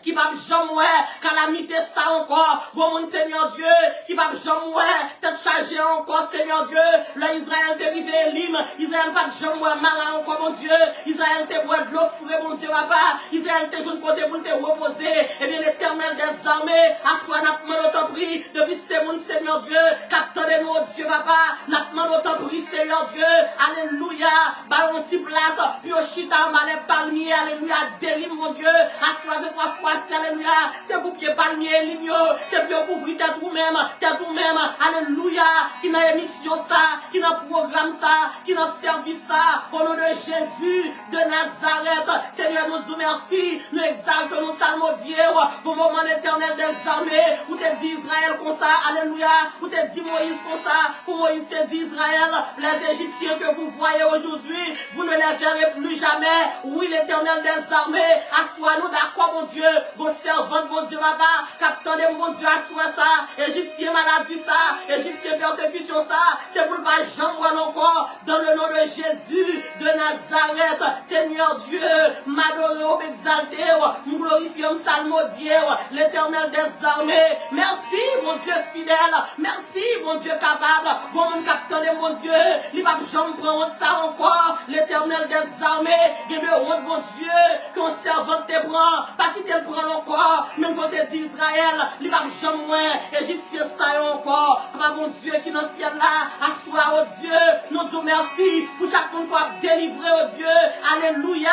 Qui va jamais calamité ça encore. Bon mon Seigneur Dieu, qui va jamais tête chargée encore, Seigneur Dieu. Là, Israël t'est arrivé Elim. Israël pas jamais malin encore, mon Dieu. Israël t'est boire de l'eau frais, mon Dieu, papa. Israël t'est jeune côté pour te reposer. Et bien, l'Éternel des armées, assois, n'a pas autant pris. Depuis c'est mon Seigneur Dieu. Capteur nous, Dieu, papa. N'a pas autant pris, Seigneur Dieu. Alléluia. Bah, on t'y place. Puis au chita, on va les palmiers. Alléluia. Délim, mon Dieu. Assois de 3 fois. Alléluia, c'est pour pied palmier, ligno, c'est pour couvrir tête vous-même, alléluia, qui n'a émission ça, qui n'a programme ça, qui n'a service ça, au nom de Jésus de Nazareth, Seigneur, nous disons merci, nous exaltons, nous salmodions, au moment éternel des armées, où t'es dit Israël comme ça, alléluia, où t'es dit Moïse comme ça, où Moïse t'a dit Israël, les Égyptiens que vous voyez aujourd'hui, vous ne les verrez plus jamais, oui, l'éternel des armées, assois-nous d'accord, mon Dieu, vos servantes, mon Dieu, papa, capitaine, mon Dieu, assois ça, Égyptien maladie ça, Égyptien persécution ça, c'est pour le pas jamais encore, dans le nom de Jésus de Nazareth, Seigneur Dieu, m'adorer, m'exalter, m'glorifier, m'salmodier, l'éternel des armées, merci, mon Dieu fidèle, merci, mon Dieu capable, bon, mon capitaine, mon Dieu, il va jamais prendre ça encore, l'éternel des armées, il me honte, mon Dieu, qu'on servante te prend, pas quitter le prend encore, même quand tu dis Israël, il va jamais moins, Égyptien ça encore, papa mon Dieu qui dans le ciel là, assois au Dieu, nous disons merci pour chaque monde qui a délivré au Dieu, alléluia.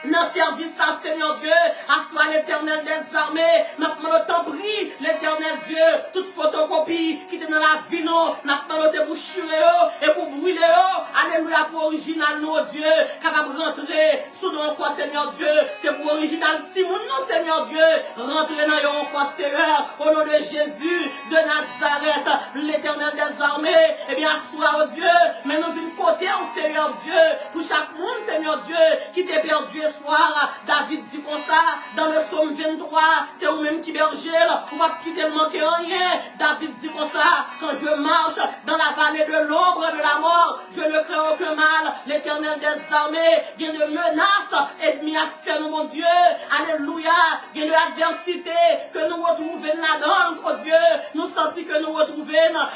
Dans service à Seigneur Dieu, assois l'éternel des armées, maintenant t'en prie, l'éternel Dieu, toute photocopie qui est dans la vie, nous, maintenant c'est pour chirer et pour brûler, alléluia, pour original, nous, Dieu, capable de rentrer sous nous encore, Seigneur Dieu, c'est pour original, si mon nom, Seigneur Dieu, rentrer dans nous encore, Seigneur, au nom de Jésus de Nazareth, l'éternel des armées, eh bien, assois, oh Dieu, mais nous venons côté, oh Seigneur Dieu, pour chaque monde, Seigneur Dieu, qui t'est perdu, soir, David dit comme ça, dans le psaume 23, c'est vous-même qui berger, vous ne quitter le manquer rien. David dit comme ça, quand je marche dans la vallée de l'ombre de la mort, je ne crains aucun mal, l'éternel des armées, il y a de menaces, ennemis à faire, mon Dieu, alléluia, il y a de l'adversité que nous retrouvons là-dedans, oh Dieu, nous sentons que nous retrouvons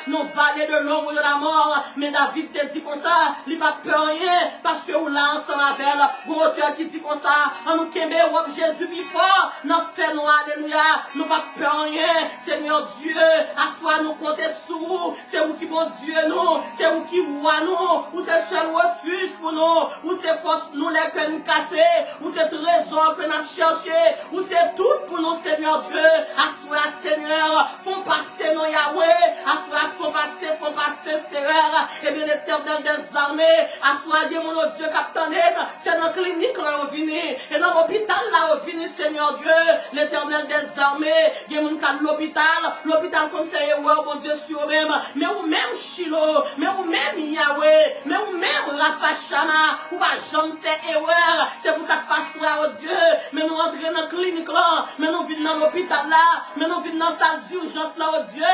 nos vallées de l'ombre de la mort, mais David te dit comme ça, il n'a pas peur rien, parce que vous là ensemble avec vous, auteur qui dit comme ça, en nous kembe wop Jésus plus fort, nous fait nous, alléluia, nous pas peur rien, Seigneur Dieu, assois nous compter sur vous, c'est vous qui bon Dieu nous, c'est vous qui voit nous, ou c'est seul refuge pour nous, ou c'est force nous les que nous casser, ou c'est trésor que nous chercher, ou c'est tout pour nous, Seigneur Dieu, assois Seigneur, font passer nos Yahweh, assois font passer Seigneur, et bien l'éternel des armées, assois Dieu mon Dieu capitaine, c'est dans la clinique là on vient, et dans l'hôpital là on vient, Seigneur Dieu, l'éternel des armées, il y a mon cas de l'hôpital comme ça, bon Dieu sur eux-mêmes, mais ou même Shiloh, mais ou même Yahweh, mais ou même Rapha Shama, ou pas jamais faire erreur, c'est pour ça que face toi, oh Dieu, mais nous entrons dans la clinique là, mais nous venons dans l'hôpital là, mais nous venons dans la salle d'urgence là, oh Dieu.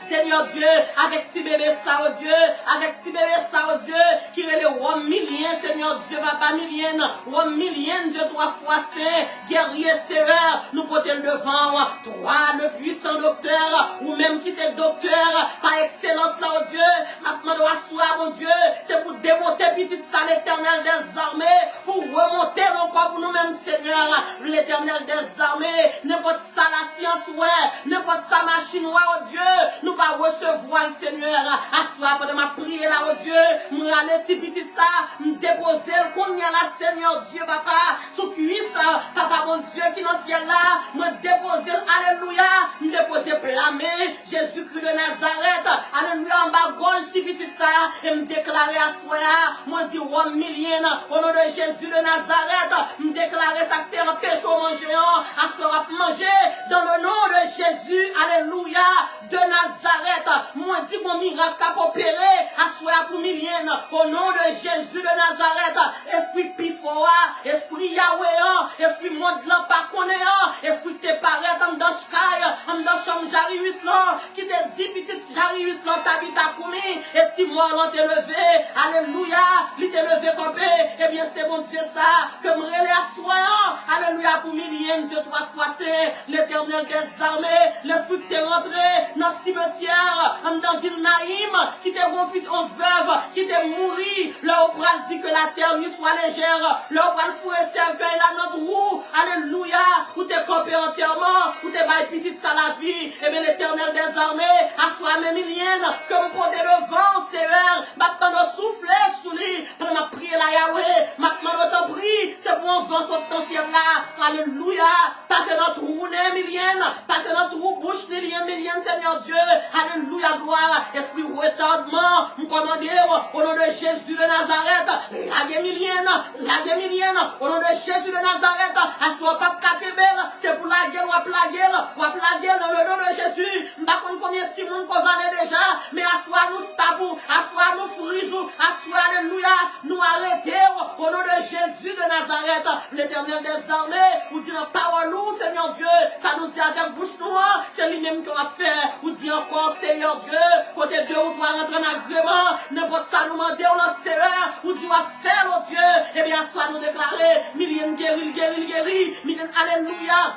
Seigneur Dieu, avec petit bébé ça, oh Dieu, avec petit bébé ça, oh Dieu, qui est le roi millien, Seigneur Dieu, papa millien, roi millien, Dieu 3 fois saint, guerrier sévère, nous portons devant, toi, le puissant docteur, ou même qui c'est docteur, par excellence là, oh Dieu, maintenant de asseoir, mon Dieu, c'est pour démonter petite salle l'éternel des armées, pour remonter encore pour nous-mêmes, Seigneur, l'éternel des armées, n'importe ça la science, ouais, n'importe ça machine, ouais, oh Dieu, nous pas recevoir le Seigneur, asseoir pendant ma prière là, oh Dieu, m'aller petit ça, me déposer le combien là, Seigneur Dieu, papa, sous cuisse, papa, mon Dieu, qui dans le ciel là, me déposer, alléluia, me déposer blâmer, Jésus-Christ de Nazareth, alléluia, en bas gauche, si petit ça, et me déclarer à soi, moi dit, roi millienne, au nom de Jésus de Nazareth, me déclarer ça que t'es un péché au manger, à soi manger, dans le nom de Jésus, alléluia, de Nazareth, moi dis, miracle qui a opéré, assoir pour millienne, au nom de Jésus de Nazareth, esprit pifoa, esprit Yahweh, esprit monde là pas connaissant, esprit te paraît en dans chkaï, en dans chambre Jarius là, qui te dit petite Jarius là, t'habites à Koumi, et si moi là t'es levé, alléluia, il t'est levé campé, eh bien c'est mon Dieu ça, que me relais assoyant, alléluia pour millienne, Dieu 3 fois c'est l'éternel des armées, l'esprit t'est rentré dans le cimetière, dans ville Naïm, qui t'est rompu en veuve, qui t'est mouru, là où on dit que la terre lui soit légère, là où on fouet cercueil là notre roue, alléluia, où t'es campé entièrement, où t'es bail petite ça la vie, et bien l'éternel des armées, assoit mes milliennes, comme porter le vent, Seigneur, maintenant de souffler sous lui, pendant ma prière là Yahweh, maintenant de t'en prie, c'est pour un vent sur ton ciel là, alléluia, passez notre roue, millienne, passez notre roue, bouche, millienne, Seigneur Dieu, alléluia, gloire, esprit retardement, nous commandons au nom de Jésus de Nazareth, la millienne, au nom de Jésus de Nazareth, assois pas c'est pour la guerre, ou à plaguer dans le nom de Jésus, pas comme combien de Simon qu'on valait déjà, mais assois nous stabou, assois nous frisou, assois, alléluia, nous arrêter au nom de Jésus de Nazareth, l'éternel des armées, ou dit la parole nous, Seigneur Dieu, ça nous dit avec bouche noire, c'est lui-même qu'on va faire, ou dit encore, Seigneur Dieu, côté deux ou trois rentrer en agrément, n'importe ça nous demander, on l'a Seigneur, ou Dieu va faire, oh Dieu, et bien, soit nous déclarer, milliers guéris, milliers, alléluia.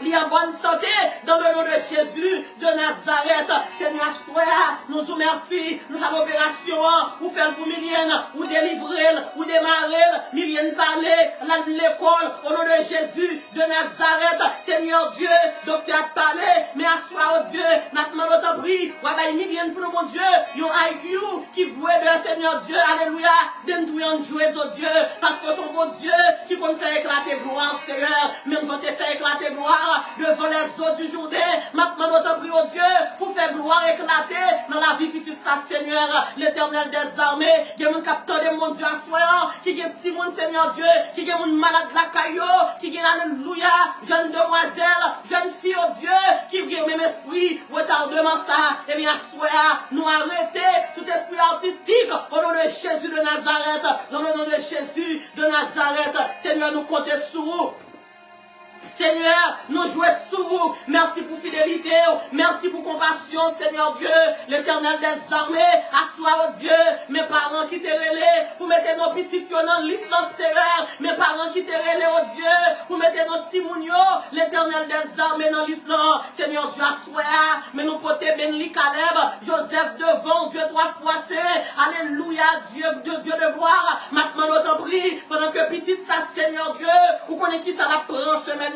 Il y a bonne santé dans le nom de Jésus de Nazareth. Seigneur, soir, nous vous merci. Nous avons opération ou faire pour millienne, ou délivrer, ou démarrer, millienne parler, l'école, au nom de Jésus de Nazareth. Seigneur Dieu, docteur parler, mais assoir au Dieu, maintenant notre prix, ou à millienne pour mon Dieu, yon IQ qui vouait de Seigneur Dieu, alléluia, d'entouiller jouer de Dieu, parce que son bon Dieu qui peut faire éclater gloire, Seigneur, même quand tu faire éclater gloire, devant les eaux du Jourdain, maintenant notre prière au Dieu pour faire gloire éclater dans la vie petite ça Seigneur, l'éternel des armées, qui est mon capteur de mon Dieu assoyant, qui est petit monde Seigneur Dieu, qui est mon malade la caillou, qui est alléluia, jeune demoiselle, jeune fille au Dieu, qui est même esprit, retardement ça, et bien assoyant, nous arrêter tout esprit artistique au nom de Jésus de Nazareth, dans le nom de Jésus de Nazareth, Seigneur nous comptez sur vous. Seigneur, nous jouons sur vous. Merci pour fidélité. Merci pour compassion, Seigneur Dieu. L'éternel des armées, assois, oh Dieu, mes parents qui te relaient, pour mettre nos petits dans l'islam, Seigneur. Mes parents qui te relaient, oh Dieu, pour mettre nos petits mounions, l'éternel des armées dans l'islam. Seigneur Dieu, assois, mais nous porter Benli Caleb, Joseph devant, Dieu 3 fois saint. Alléluia, Dieu de gloire. Maintenant, notre prix, pendant que petit ça, Seigneur Dieu, vous connaissez qui ça la prend ce maintenant,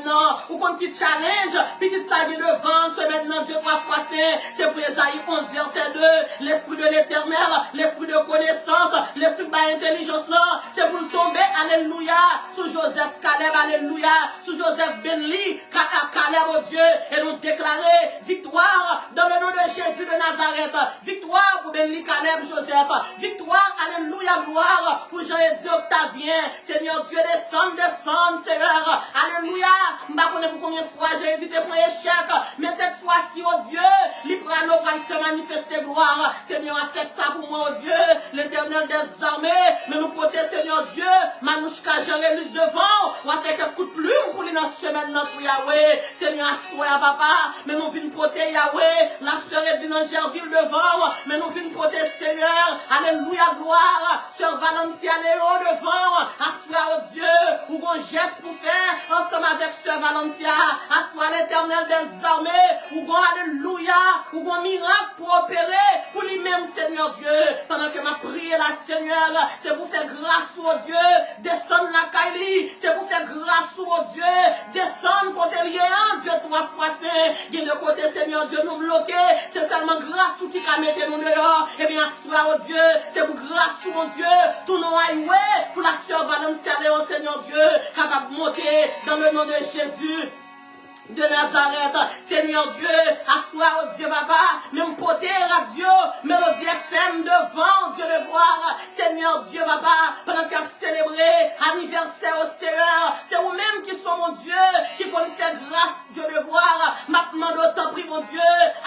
ou qu'on qui challenge, petite ça vient devant, ce maintenant, Dieu 3 fois saint, c'est pour Esaïe 11, verset 2, l'esprit de l'éternel, l'esprit de connaissance, l'esprit de l'intelligence là, c'est pour tomber, alléluia, sous Joseph Caleb, alléluia, sous Joseph Benli, Caleb, oh Dieu, et nous déclarer victoire dans le nom de Jésus de Nazareth, victoire pour Benli, Caleb, Joseph, victoire, alléluia, gloire pour Jean-Édie Octavien, Seigneur Dieu, descend, Seigneur, alléluia, je ne sais pas pour combien de fois j'ai hésité pour échec, mais cette fois-ci, oh Dieu, l'Iprano va se manifester gloire, Seigneur a fait ça pour moi, oh Dieu, l'éternel des armées, mais nous porter, Seigneur Dieu, Manouchka, Jérémus devant, on va faire quelques coups de plume pour les dans ce semaine pour Yahweh, Seigneur, assois papa, mais nous venons porter Yahweh, la sœur est bien dans Gerville devant, mais nous venons porter Seigneur, alléluia, gloire, sœur Valencia Léo devant, assois, oh Dieu, ou un geste pour faire, ensemble avec sœur Valencia, assois l'éternel des armées, ou bon, alléluia, ou bon miracle pour opérer, pour lui-même, Seigneur Dieu, pendant que ma prière, la Seigneur, c'est pour faire grâce au Dieu, descendre la Kaili, c'est pour faire grâce au Dieu, descendre pour te lier, Dieu 3 fois saint, qui de côté, Seigneur Dieu, nous bloquer, c'est seulement grâce qui a mis nous dehors, et bien, assois au Dieu, c'est pour grâce mon Dieu, tout nos highway, pour la sœur Valencia, Léon, Seigneur Dieu, capable de monter dans le nom de Jésus de Nazareth, Seigneur Dieu, assoir au Dieu papa, même porter radio, mélodie FM devant Dieu de gloire, Seigneur Dieu papa, pendant qu'on célébrer anniversaire au Seigneur, c'est vous-même qui sont mon Dieu, qui peut nous faire grâce Dieu de gloire, maintenant d'autant prie mon Dieu,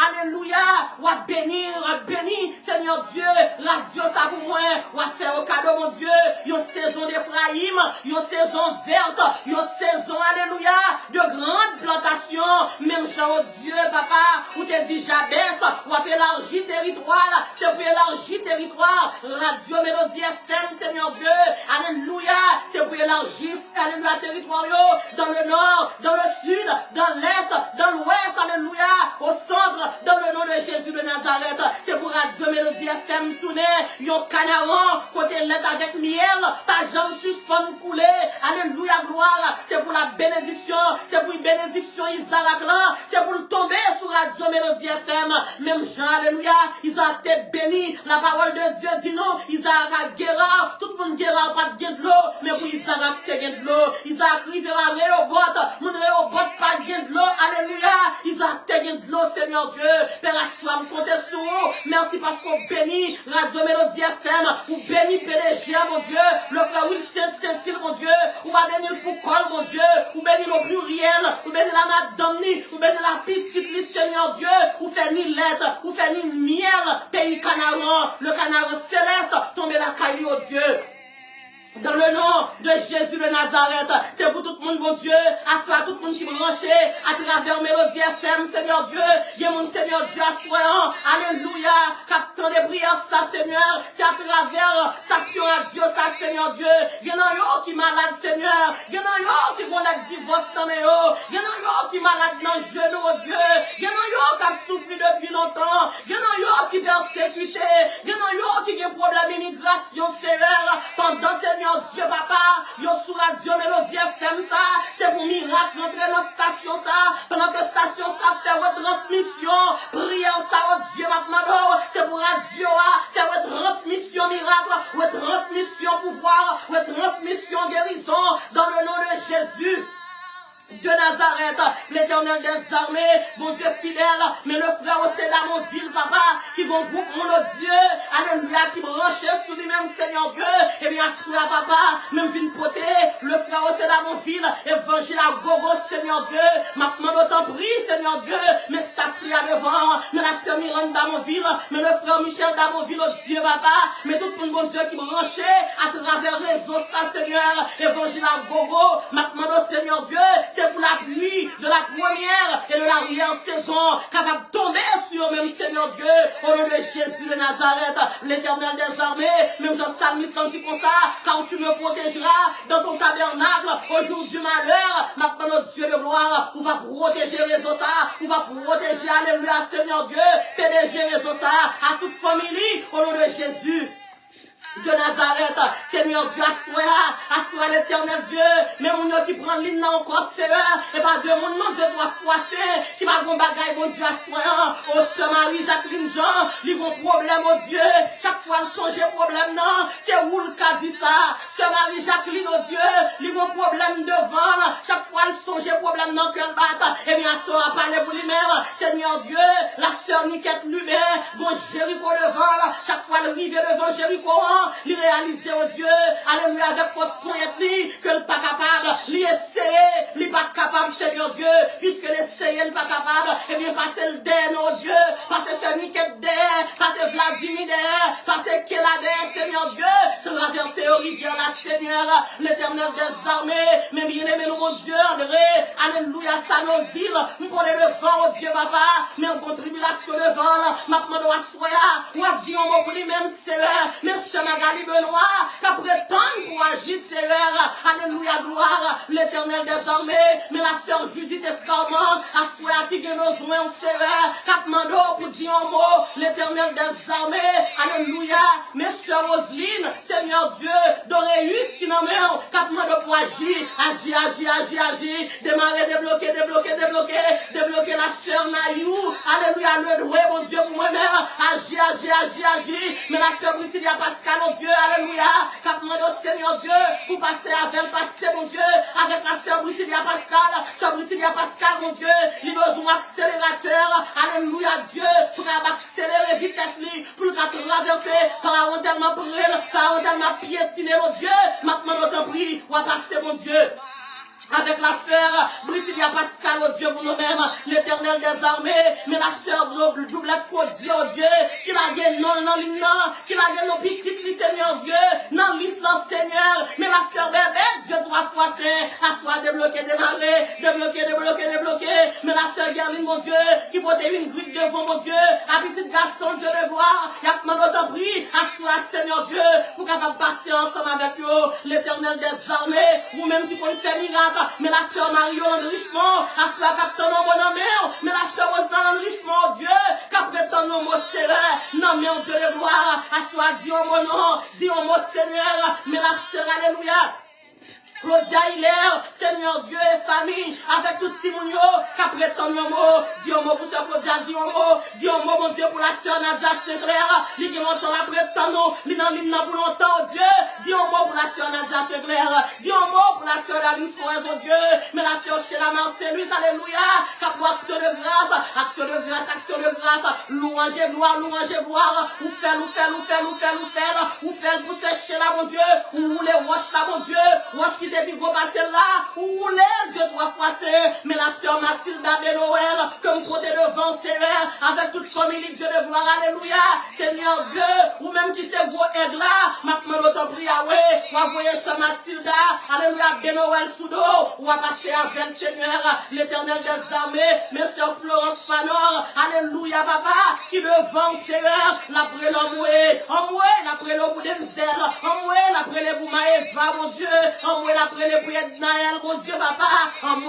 alléluia, ou à bénir, béni, Seigneur Dieu, radio ça pour moi, ou à faire au cadeau, mon Dieu, une saison d'Ephraïm, une saison verte, une saison, alléluia, de grandes plantations, même Jean, oh Dieu, papa, où te dit Jabès, ou à élargir territoire, c'est pour élargir territoire, radio Mélodie FM, Seigneur Dieu, alléluia, c'est pour élargir, alléluia, territoire, dans le nord, dans le sud, dans l'est, dans l'ouest, alléluia, au centre, dans le nom de Jésus de Nazareth, c'est pour Radio Mélodie FM tourner, yon canaran, côté lettre avec miel, pas jamais suspendre couler, alléluia, gloire, c'est pour la bénédiction, c'est pour une bénédiction Isaac là, c'est pour tomber sur Radio Mélodie FM, même Jean, alléluia, Isaac été béni, la parole de Dieu dit non, Isaac a guérard, tout le monde guérard pas de l'eau, mais pour Isaac te gain de l'eau, Isaac rivera Réobot, mon Réobot pas de l'eau, alléluia, Isaac te gain de l'eau, Seigneur Dieu, Père Assoam, comptez sur vous, merci parce qu'on bénit Radio Mélodie FM, ou bénit PDG, mon Dieu, le frère Wilson Saint-Il, mon Dieu, ou va bénir pour col, mon Dieu, ou bénir le pluriel, ou bénir la madame ni, ou bénir la petite, Seigneur Dieu, ou fait ni lettre, ou fait ni miel, pays canaran, le canaran céleste, tomber la caille, oh Dieu. Dans le nom de Jésus de Nazareth, c'est pour tout le monde, mon Dieu, à tout le monde qui branché à travers Mélodie FM, Seigneur Dieu, il y a mon Seigneur Dieu assoyant, alléluia, captant des prières, ça, Seigneur, c'est à travers station radio, ça, Seigneur Dieu, il y en a yo qui malade, Seigneur, il y en a yo qui vont la divorce dans mes yo, il y en a yo qui malade dans le genou, oh Dieu, il y en a yo qui a souffert depuis longtemps, il y en a yo qui persécuté, il y en a yo qui a un problème d'immigration sévère pendant Seigneur Dieu, papa, yo sur Radio Mélodie FM, ça, c'est pour miracle, entrer dans la station, ça, pendant que la station, ça fait retransmission, prière, ça, oh Dieu, maintenant, c'est pour radio, c'est retransmission miracle, retransmission pouvoir, retransmission guérison, dans le nom de Jésus de Nazareth, l'Éternel des armées, mon Dieu fidèle, mais le frère aussi dans mon ville, papa, qui vont groupe mon Dieu, alléluia, qui branchait sur lui-même, Seigneur Dieu, et bien, sous la papa, même vine poter, le frère aussi dans mon ville, évangile à gogo, Seigneur Dieu, maintenant d'autant prie, Seigneur Dieu, mais Staffli à devant, mais la sœur Miranda dans mon ville, mais le frère Michel dans mon ville, oh Dieu, papa, mais tout le monde, mon Dieu, qui branchait à travers les réseau, ça, Seigneur, évangile à gogo, maintenant, Seigneur Dieu, c'est pour la pluie de la première et de l'arrière-saison, capable de tomber sur même Seigneur Dieu, au nom de Jésus de Nazareth, l'Éternel des armées, même Jean Salmiste en dit comme ça, car tu me protégeras dans ton tabernacle au jour du malheur, maintenant notre Dieu de gloire, on va protéger les os, on va protéger, alléluia, Seigneur Dieu, PDG les os, à toute famille, au nom de Jésus de Nazareth, Seigneur Dieu, assois l'Éternel Dieu, même mon qui prend l'hymne encore, Seigneur, et pas de mon Dieu doit froisser, qui va bon bagaille, mon Dieu, assoyant, oh, ce Marie, Jacqueline Jean, ils vont problème, oh Dieu, chaque fois, le songe problème, non, c'est où le cas dit ça, ce Marie, Jacqueline, oh Dieu, ils vont problème devant, chaque fois, le songe problème, non, qu'elle batte, et bien, ça va parler pour lui-même, Seigneur Dieu, la sœur Niquette lui-même, bon Jéricho devant, chaque fois, le rivière devant Jéricho, lui réaliser, oh Dieu, alléluia, avec force pointe, que le pas capable, lui essayer, lui pas capable, Seigneur Dieu, puisque l'essayer, le pas capable, et bien passer le dernier, oh Dieu, passer ce Niquette derrière, passer Vladimir derrière, passer Kéla derrière, Seigneur Dieu, traverser aux rivières, la Seigneur, l'Éternel des armées, mais bien aimé, mon Dieu, André, alléluia, ça nos villes, nous prenons le vent, oh Dieu, papa, mais en bonne tribulation le vent, maintenant, on va soyer, ou à dire un mot pour lui-même, Seigneur, merci, Magali Benoît, qu'à prétendre pour agir, Seigneur, alléluia, gloire, l'Éternel des armées, mais la sœur Judith Escarmant, à souhait qui a besoin, Seigneur, qu'à demander pour dire un mot, l'Éternel des armées, alléluia, mais sœur Roseline, Seigneur Dieu, Doréus qui n'en met, qu'à demander pour agir, démarrer, débloquer la sœur Naïou, alléluia, le doué, mon Dieu, pour moi-même, agir, mais la sœur Britilia Pascal, mon Dieu, alléluia, cap au Seigneur Dieu, pour passer avec, passer, mon Dieu, avec la sœur Britilia Pascal, mon Dieu, il besoin accélérateur, alléluia, Dieu, pour accélérer vitesse, pour traverser, Pharaon tellement près, Pharaon tellement piétiné, mon Dieu, maintenant, t'en prie, on va passer, mon Dieu. avec la sœur Britilia Pascal, oh Dieu, pour nous-mêmes, l'Éternel des armées, mais la sœur doublette pour Dieu, oh Dieu, qui la gagne non, qui la gagne nos petites, Seigneur Dieu, non, l'Islam, Seigneur, mais la sœur bébé, Dieu, 3 fois saint, à soi débloqué, débloqué, mais la sœur Gerline, mon Dieu, qui porte une grille devant, mon Dieu, à petit garçon, Dieu de gloire, il y a que mon autre prix, à soi, Seigneur Dieu, pour capable passer ensemble avec eux, l'Éternel des armées, ou même qui connaît ces miracles, mais la sœur Marie-Yolande Richemont, à soi, captain, non, mon nom, mais la sœur Rosemary Richemont, Dieu, captain, non, mon Seigneur, non, mais Dieu de gloire, à soi, dis mon nom, dis mon Seigneur, mais la sœur, alléluia. Claudia Hilaire, Seigneur Dieu et famille, avec tout Simonio, qu'après ton mot, dis un mot pour sœur Claudia, dis un mot, mon Dieu, pour la sœur Nadia Sinclair, li gen longtemps après ton nom, li nan l'hymne pour longtemps, Dieu, dis un mot pour la sœur Nadia Sinclair, dis un mot pour la sœur Daline Forez, oh Dieu, mais la sœur Sheila Marcellus, alléluia, qu'après action de grâce, louange et gloire, ou faire pour ce Sheila, mon Dieu, ou les roches là, mon Dieu, roche qui depuis gros passer là, ou les Dieu 3 fois c'est, mais la sœur Mathilda de Noël, comme côté devant sévère, avec toute famille, Dieu de gloire, alléluia, Seigneur Dieu, ou même qui c'est gros aide là, maintenant l'autre prière, ou envoyer sœur Mathilda, alléluia, de Noël Soudo, ou à passer avec le Seigneur, l'Éternel des armées, mes sœurs Florence Fanor, alléluia, papa, qui devant sévère, l'après l'enmoué, l'après le bout d'Enzel, l'après les Boumaïva, mon Dieu, l'après les prières de Naël, mon Dieu, papa, en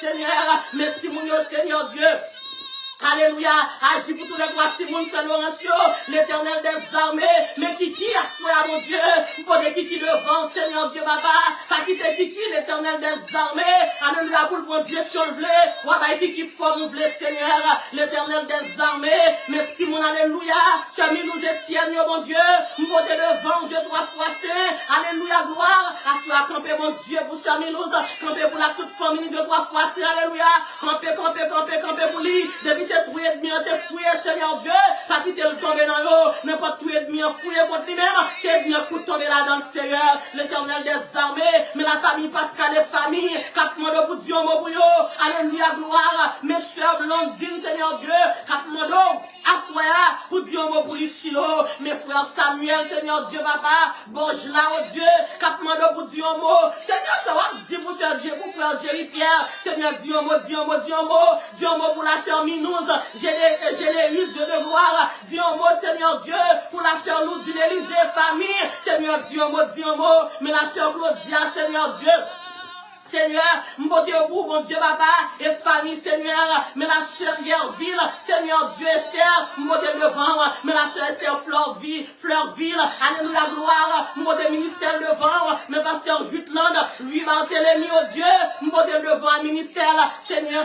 Seigneur, merci mon Dieu, Seigneur Dieu. Alléluia, agis pour tous les trois petits monde, Saint Laurentio, l'Éternel des armées, mais qui a souhait à mon Dieu, pour des qui devant, Seigneur Dieu, papa, pas quitter qui l'Éternel des armées, alléluia, pour le bon Dieu, si on le voulait, ou à qui forme, voulait, Seigneur, l'Éternel des armées, merci mon alléluia, comme nous étienne, mon Dieu, monter devant, Dieu, 3 fois saint, alléluia, gloire, à soi, camper, mon Dieu, pour sa Milouz, camper pour la toute famille, Dieu, 3 fois saint, alléluia, camper pour lui, depuis c'est tout et demi, on te fouillé, Seigneur Dieu, pas quitter le tomber dans l'eau, n'importe tout et demi, on fouillé contre lui-même, c'est bien pour tomber là dans le Seigneur, l'Éternel des armées, mais la famille Pascal et famille, Capmando pour Dieu, mon bouillot, alléluia, gloire, mes soeurs Blandine, Seigneur Dieu, Capmando, assoya, pour Dieu, mon pour Chilo, mes frères Samuel, Seigneur Dieu, papa, Borge là, oh Dieu, Capmando pour Dieu, mon Seigneur, ça va dire pour frère Jerry Pierre, Seigneur Dieu, mon pour la sœur Minouz, j'ai les risques de gloire, dis un mot, Seigneur Dieu, pour la sœur Loudine Élysée, famille, Seigneur Dieu, mais la sœur Claudia, Seigneur Dieu. Seigneur, m'boté au bout, mon Dieu, papa, et famille, Seigneur, mais la sœur Yerville, Seigneur Dieu, Esther, m'boté devant, mais la sœur Esther Fleurville, alléluia, gloire, m'boté ministère devant, mais pasteur Jutland, lui, Barthélemy, oh Dieu, m'boté devant, ministère, Seigneur,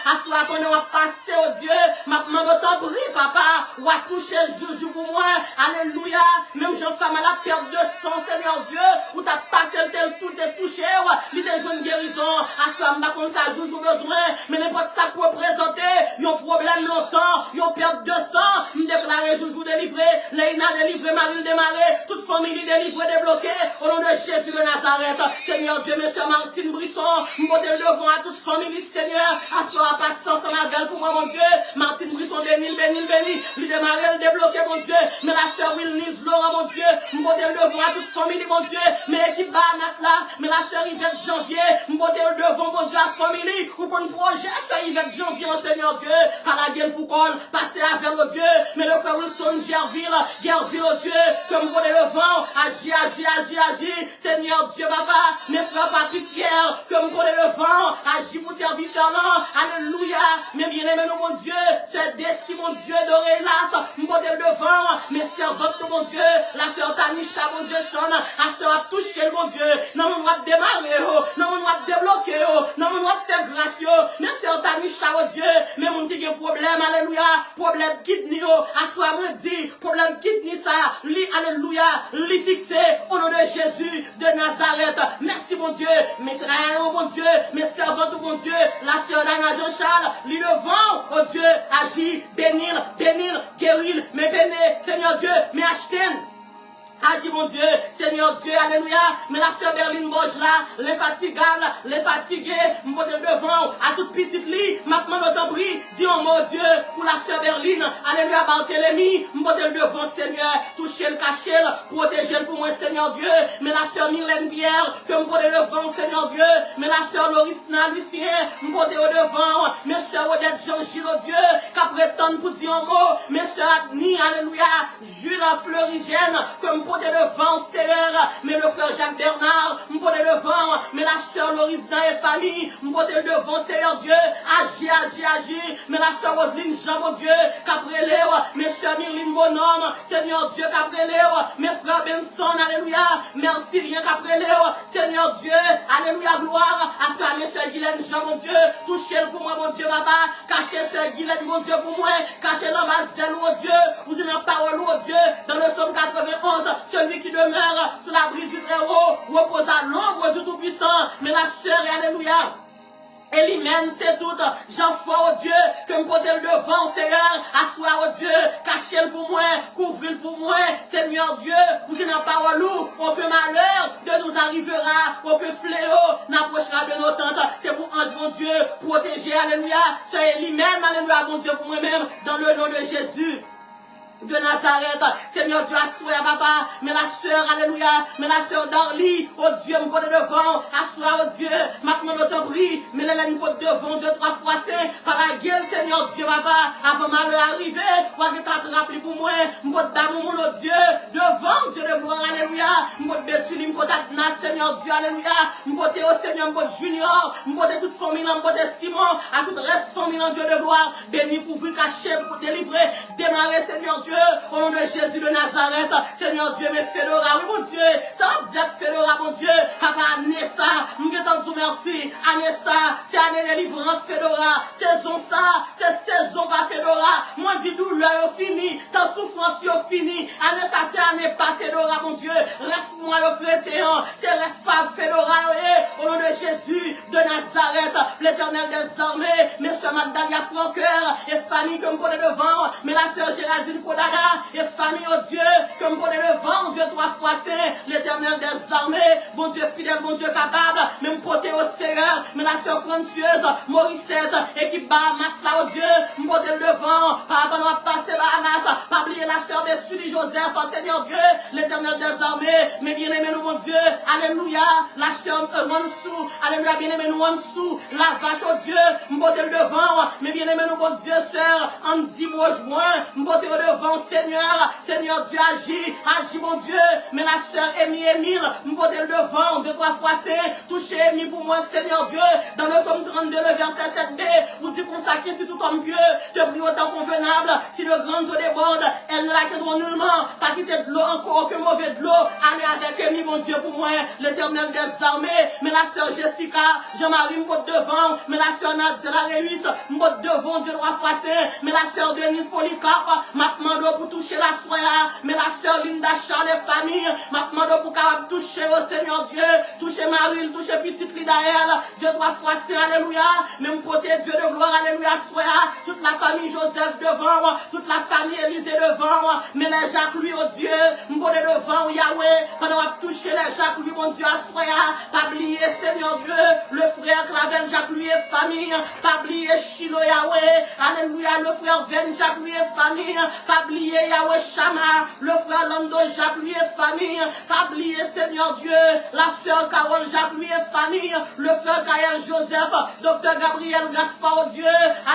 à soi qu'on va passer, oh Dieu, maintenant, d'autant prie, papa, ou à toucher joujou pour moi, alléluia, même Jean-Femme à la perte de sang, Seigneur Dieu, où t'as passé tel tout est touché, il des jeunes guérisons, à soi, m'a comme ça, joujou besoin, mais n'importe ça pour représenter, il y a un problème longtemps, il y a perte de sang, me déclarer joujou délivré, Léina délivré, Marine démarré, toute famille délivrée, débloquée, au nom de Jésus de Nazareth, Seigneur Dieu, monsieur Martine Brisson, m'boter devant à toute famille, Seigneur, à soi, à passant, ça m'avelle pour moi, mon Dieu, Martine Brisson, béni, lui démarrer, le débloquer, mon Dieu, mais la sœur Wilnis, Laurent, mon Dieu, m'boter devant à toute famille, mon Dieu, mais l'équipe Bahamas là, mais la sœur Yvette Janvier, m'boter devant, mon Dieu, la famille, ou qu'on projet, ça Yvette Janvier, oh Seigneur Dieu, par la gueule pour qu'on passer avec le Dieu, mais le frère Wilson, Gerville, oh Dieu, comme m'boter devant, agis, Seigneur Dieu, papa, mes frères Patrick Pierre, comme m'boter devant, agis pour serviteur là, alléluia, mais bien aimé, mon Dieu, c'est décis, mon Dieu, d'Aurélas, m'boter devant, mes servantes, mon Dieu, la sœur Tanisha, mon Dieu, Sean, à sœur toucher, mon Dieu, non, mon doit démarrer, non, mon doit débloquer, non, mon doit faire grâce, mais sœur Tanisha, oh Dieu, mais mon petit problème, alléluia, problème kidney, à soi, me dit, problème kidney, ça, li, alléluia, li fixé, au nom de Jésus de Nazareth, merci, mon Dieu, mais c'est rien, mon Dieu, mes servantes, mon Dieu, la sœur d'Anna Jean-Charles, li devant, oh Dieu, agis, bénir, guérir, mais bénir, Seigneur Dieu, mais acheter. Agis mon Dieu, Seigneur. Seigneur Dieu, alléluia. Mais la sœur Berline Boge là, les fatigables, les fatigués, m'pote devant, à toute petite lit, maintenant notre prie, dis un mot Dieu, pour la sœur Berline, alléluia, Barthélemy, m'pote devant, Seigneur, toucher le cacher, protéger le pour moi, Seigneur Dieu. Mais la sœur Mylène Pierre, que m'pote devant, Seigneur Dieu. Mais la sœur Lorisna Lucien, m'pote devant, mes sœurs Odette Jean-Gilles, oh Dieu, qu'à prétendre pour dire un mot, mes sœurs Agni, alléluia, Jules Fleurigène, que m'pote devant, Seigneur, mais le frère Jacques Bernard, m'pote devant, mais la sœur Lorisna et famille, m'pote devant, Seigneur Dieu, agis, mais la sœur Roselyne Jean, mon Dieu, qu'après Léo, mes sœurs Myrline Bonhomme, Seigneur Dieu, qu'après Léo, mes frères Benson, alléluia, merci rien qu'après Léo, Seigneur Dieu, alléluia, gloire, à ça, mes sœurs Guylaine Jean, mon Dieu, touchez-le pour moi, mon Dieu, papa, cachez sœur Guylaine, mon Dieu, pour moi, cachez l'ambassade, mon Dieu, vous avez une parole, mon Dieu, dans le psaume 91, celui qui demeure sous l'abri du Très-Haut, repose à l'ombre du Tout-Puissant, mais la sœur, alléluia, Elimène, c'est tout. J'en fais au Dieu, que me porte le devant, Seigneur. Assoir au Dieu, cachez-le pour moi, couvrez-le pour moi. Seigneur Dieu, vous qui n'avez pas loup, on peut malheur de nous arrivera, on peut fléau, n'approchera de nos tentes. C'est pour ange, mon Dieu, protéger, alléluia. Soyez Elimène, alléluia, mon Dieu, pour moi-même, dans le nom de Jésus de Nazareth, Seigneur Dieu, assois, papa, mais la sœur, alléluia, mais la sœur Darly, oh Dieu, me porte devant, assois, oh Dieu, maintenant notre prie, mais la me porte devant, Dieu, 3 fois saint, par la gueule, Seigneur Dieu, papa, avant malheur arrivé, ou à t'attraper pour moi, me porte d'amour, mon oh Dieu, devant, Dieu de gloire, alléluia, me porte Bethune, me porte Atnas, Seigneur Dieu, alléluia, me porte au Seigneur, me porte Junior, me porte toute famille, me porte Simon, à toute reste famille, Dieu de gloire, béni, couvrir, cacher, pour délivrer, démarrer, Seigneur Dieu, au nom de Jésus de Nazareth, Seigneur Dieu, mais Fédora, oui mon Dieu, ça vous êtes Fédora, mon Dieu, papa, Anessa, nous te merci, Anessa, c'est année de délivrance, Fédora, saison ça, c'est saison pas Fédora, moi dis douleur fini, ta souffrance est finie, Anessa, c'est année pas Fédora, mon Dieu, reste-moi le chrétien, c'est reste pas Fédora, au nom de Jésus de Nazareth, l'Éternel des armées, mes soeurs Magdalia Francoeur, et famille que me connaît devant, mais la sœur Géraldine Kodada, et famille, oh Dieu, que me connaît devant, Dieu 3 fois saint, l'Éternel des armées, bon Dieu fidèle, bon Dieu capable, même porter au Seigneur, mais la sœur Françoise, Morissette, équipe Bahamas là, oh Dieu, me porter devant, papa, on va passer Bahamas, pas oublier la sœur Bethune Joseph, oh Seigneur Dieu, l'Éternel des armées, mais bien aimé nous, mon Dieu, alléluia, la sœur Mansou, alléluia, bien aimé nous, Mansou, la vache, oh Dieu, me porter devant, mais bien aimé nous, mon Dieu, sœur, Andy Rochemoin, me porter devant, Seigneur, Seigneur Dieu, agis, mon Dieu, mais la sœur Émile, me porter devant, 2, 3 fois c'est, touchez Émile pour moi, Seigneur Dieu, dans le psaume 32, le verset 7b, vous dites consacré si tout homme pieux, te prie autant convenable, si le grand eau déborde, elle ne la quitteront nullement, pas quitter de l'eau encore, que mauvais de l'eau, allez avec Émile, mon Dieu, pour moi, l'Éternel des armées, mais la sœur Jessica, Jean-Marie me porte devant, mais la sœur Nadia la Réus, me porte devant, Dieu 3 fois c'est, mais la sœur Denise Polycarpe, m'a demandé pour toucher la soya, mais la sœur Linda Charles et famille, m'a demandé pour capable toucher au Seigneur Dieu, toucher Marie, toucher petite Lidaël, Dieu 3 fois c'est, alléluia, même côté Dieu de gloire, alléluia, soya, toute la famille Joseph devant, toute la famille Élisée devant, mais les Jacques lui, oh Dieu, m'bonne devant, Yahweh, pendant qu'on toucher les Jacques lui, mon Dieu, à soya, pas oublier Seigneur Dieu, le frère Clavel Jacques lui et famille, pas oublier Chilo Yahweh, alléluia, le frère Ven Jacques lui et famille, pas oublier Yahweh Shama, le frère Lando Jacques lui et famille, pas oublier Seigneur Dieu, la sœur Carole Jacques lui et famille, le frère Gaël Joseph, docteur Gabriel Gaspard, oh Dieu,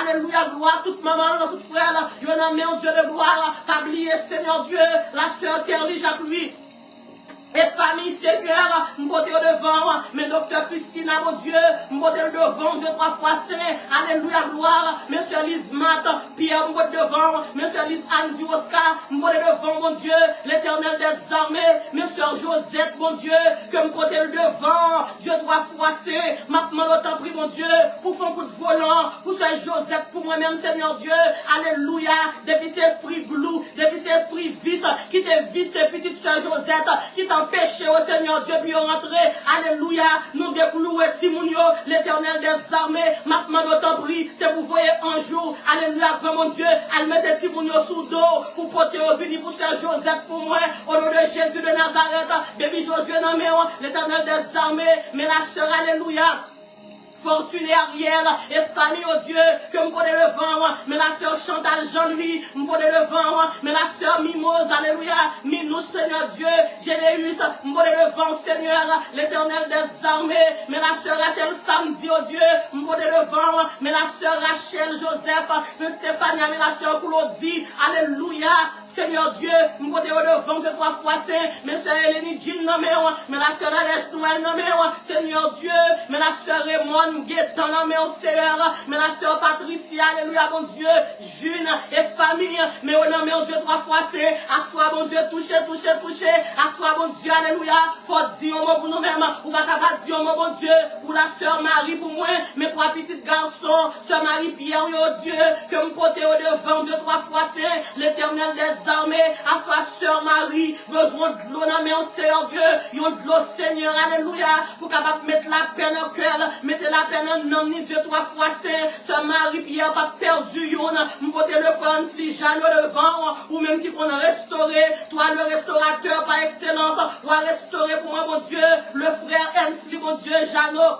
alléluia, gloire, toute maman, toute frère, il y en a mis en Dieu de gloire, pas oublier Seigneur Dieu, la sœur Terry Jacques lui. Et famille, Seigneur, nous portons devant, mais docteur Christina, mon Dieu, nous portons devant, Dieu 3 fois saint, alléluia, gloire, monsieur Lise Matt, Pierre, nous portons devant, monsieur Lise Anne du Oscar, nous portons devant, mon Dieu, l'Éternel des armées, monsieur Josette, mon Dieu, que nous portons devant, Dieu 3 fois saint, maintenant l'autant prie, mon Dieu, pour faire un coup de volant, pour ce Josette, pour moi-même, Seigneur Dieu, alléluia, depuis cet esprit glou, depuis cet esprit vice, qui te vice, petite soeur sœur Josette, qui t'empêchait, oh Seigneur Dieu, puis rentrer. Alléluia. Nous déclouer Timounio, l'Éternel des armées. Maintenant, nous t'en prie, c'est pour voyer un jour. Alléluia, grand mon Dieu. Elle mettait Timounio sous dos pour porter au vini pour sœur Josette pour moi. Au nom de Jésus de Nazareth, baby Josué, non mais l'Éternel des armées. Mais la sœur, alléluia. Fortuné Ariel et famille, oh Dieu, que me connaît le vent, mais la sœur Chantal Jean-Louis, me connaît le vent, mais la sœur Mimose, alléluia, Minouche, Seigneur Dieu, Généus, me connaît le vent, Seigneur, l'Éternel des armées, mais la sœur Rachel Samedi, oh Dieu, me connaît le vent, mais la sœur Rachel Joseph, mais Stéphanie, mais la sœur Claudie, alléluia, Seigneur Dieu, nous pouvons devant de 3 fois saint, mais sœur Hélène Jim nommé, mais la sœur Alès Noël nommé, Seigneur Dieu, mais la sœur Raymond Guétan nommé, Seigneur, mais la sœur Patricia, alléluia, bon Dieu, June et famille, mais on nommé, Dieu 3 fois saint, assois, bon Dieu, toucher, assois, bon Dieu, alléluia, faut dire un mot pour nous-mêmes, ou pas capable dire un mot, bon Dieu, pour la sœur Marie, pour moi, mes 3 petits garçons, sœur Marie-Pierre, oh Dieu, que me porter au devant, Dieu 3 fois saint, l'Éternel des armées, à soi sœur Marie, besoin de l'eau dans mes Seigneur Dieu, yon de l'eau Seigneur, alléluia, pour capable mettre la peine au cœur, mettez la peine en nom ni Dieu 3 fois saint, sœur Marie Pierre pas perdu yon, m'poter le frère si Jeanne devant, ou même qui qu'on restaurer, toi le restaurateur par excellence, ou restaurer pour moi mon Dieu, le frère Ensli mon Dieu, Jeannot.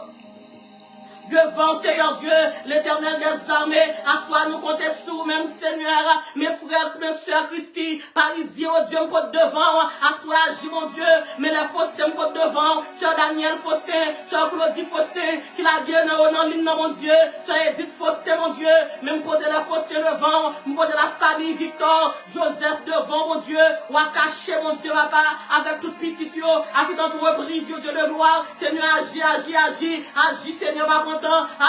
Devant, Seigneur Dieu, l'Éternel des armées, assois nous compter sous, même Seigneur, mes frères, mes soeurs, Christy, Parisien, oh Dieu, me porte devant, assois, agis, mon Dieu, mais les Faustin me porte devant, sœur Daniel Faustin, sœur Claudie Faustin, qui la gueule en ligne, mon Dieu, sœur Edith Faustin, mon Dieu, même porte la Faustin devant, me porte la famille Victor, Joseph devant, mon Dieu, ou à cacher, mon Dieu, papa, avec toute petite yo, à qui dans ton reprise, Dieu de gloire, Seigneur, agis, Seigneur, papa,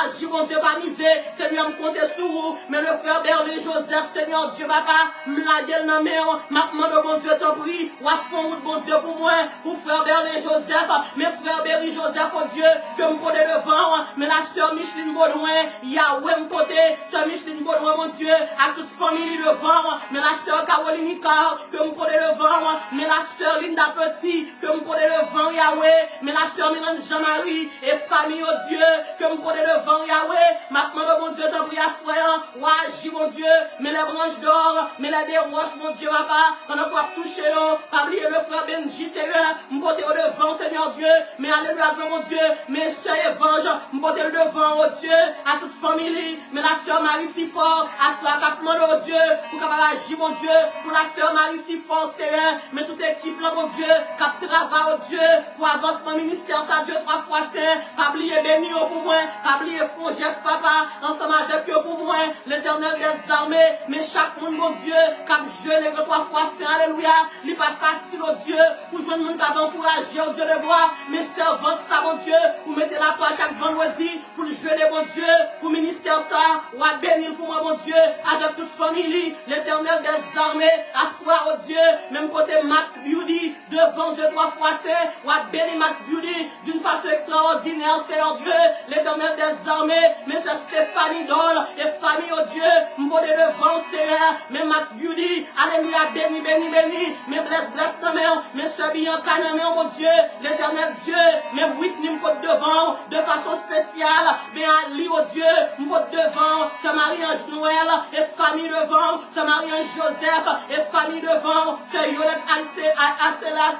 agis, mon Dieu, pas misé, Seigneur, me compter sur vous, mais le frère Berlé Joseph, Seigneur Dieu, papa, me la gueule dans mes mains, ma demande, mon Dieu, t'en prie, ou à fond, mon Dieu, pour moi, pour frère Berlé Joseph, mes frères Berlé Joseph, oh Dieu, que me porter devant, mais la sœur Micheline Baudouin, Yahweh me porter, sœur Micheline Baudouin, mon Dieu, à toute famille devant, mais la sœur Caroline Icard, que me porter devant, mais la sœur Linda Petit, que me porter devant, Yahweh, mais la sœur Mélanie Jean-Marie, et famille, oh Dieu, que me porter devant, Yahweh, ma demande, mon Dieu, t'en prie à soyant, ou agis, mon Dieu, mais les branches d'or, mais les déroches, mon Dieu, papa, on a pas touché, pas oublier le frère Benji, Seigneur, me porter au devant, Seigneur Dieu, mais alléluia, mon Dieu, mes soeurs Evange, me porter le devant, oh Dieu, à toute famille, mais la sœur Marie si fort, à soi, cap demande, oh Dieu, pour capable agir, mon Dieu, pour la sœur Marie si fort, Seigneur, mais toute équipe, là, mon Dieu, cap travail, oh Dieu, pour avancement ministère, ça, Dieu, 3 fois saint, pas oublier béni, pour moi, pas oublier fond, geste, papa, ensemble avec eux, pour moi, l'Éternel des armées, mais chaque monde, mon Dieu, cap jeûne, les 3 fois saint, alléluia, il n'est pas facile, oh Dieu, pour jouer le monde qui a encouragé, oh Dieu, de gloire, mes servantes, ça, mon Dieu, pour mettre la part chaque vendredi, pour le jeûner, mon Dieu, pour ministère ça, ou à bénir pour moi, mon Dieu, avec toute famille, l'Éternel des armées, asseoir, oh Dieu, même côté Max Beauty, devant Dieu 3 fois saint, ou à bénir Max Beauty, d'une façon extraordinaire, Seigneur Dieu, l'Éternel des armées, mais c'est Stéphanie Dole, et famille, oh Dieu, m'bode devant, Seigneur, mais Max Beauty, alléluia, béni, mais bless, mais ce bien canon, mon Dieu, l'Éternel Dieu, mais Whitney m'bode devant, de façon spéciale, bien Ali, oh Dieu, m'bode devant, ce Marie-Ange Noël, et famille devant, ce Marie-Ange Joseph, et famille devant, ce Yolette Arcelas,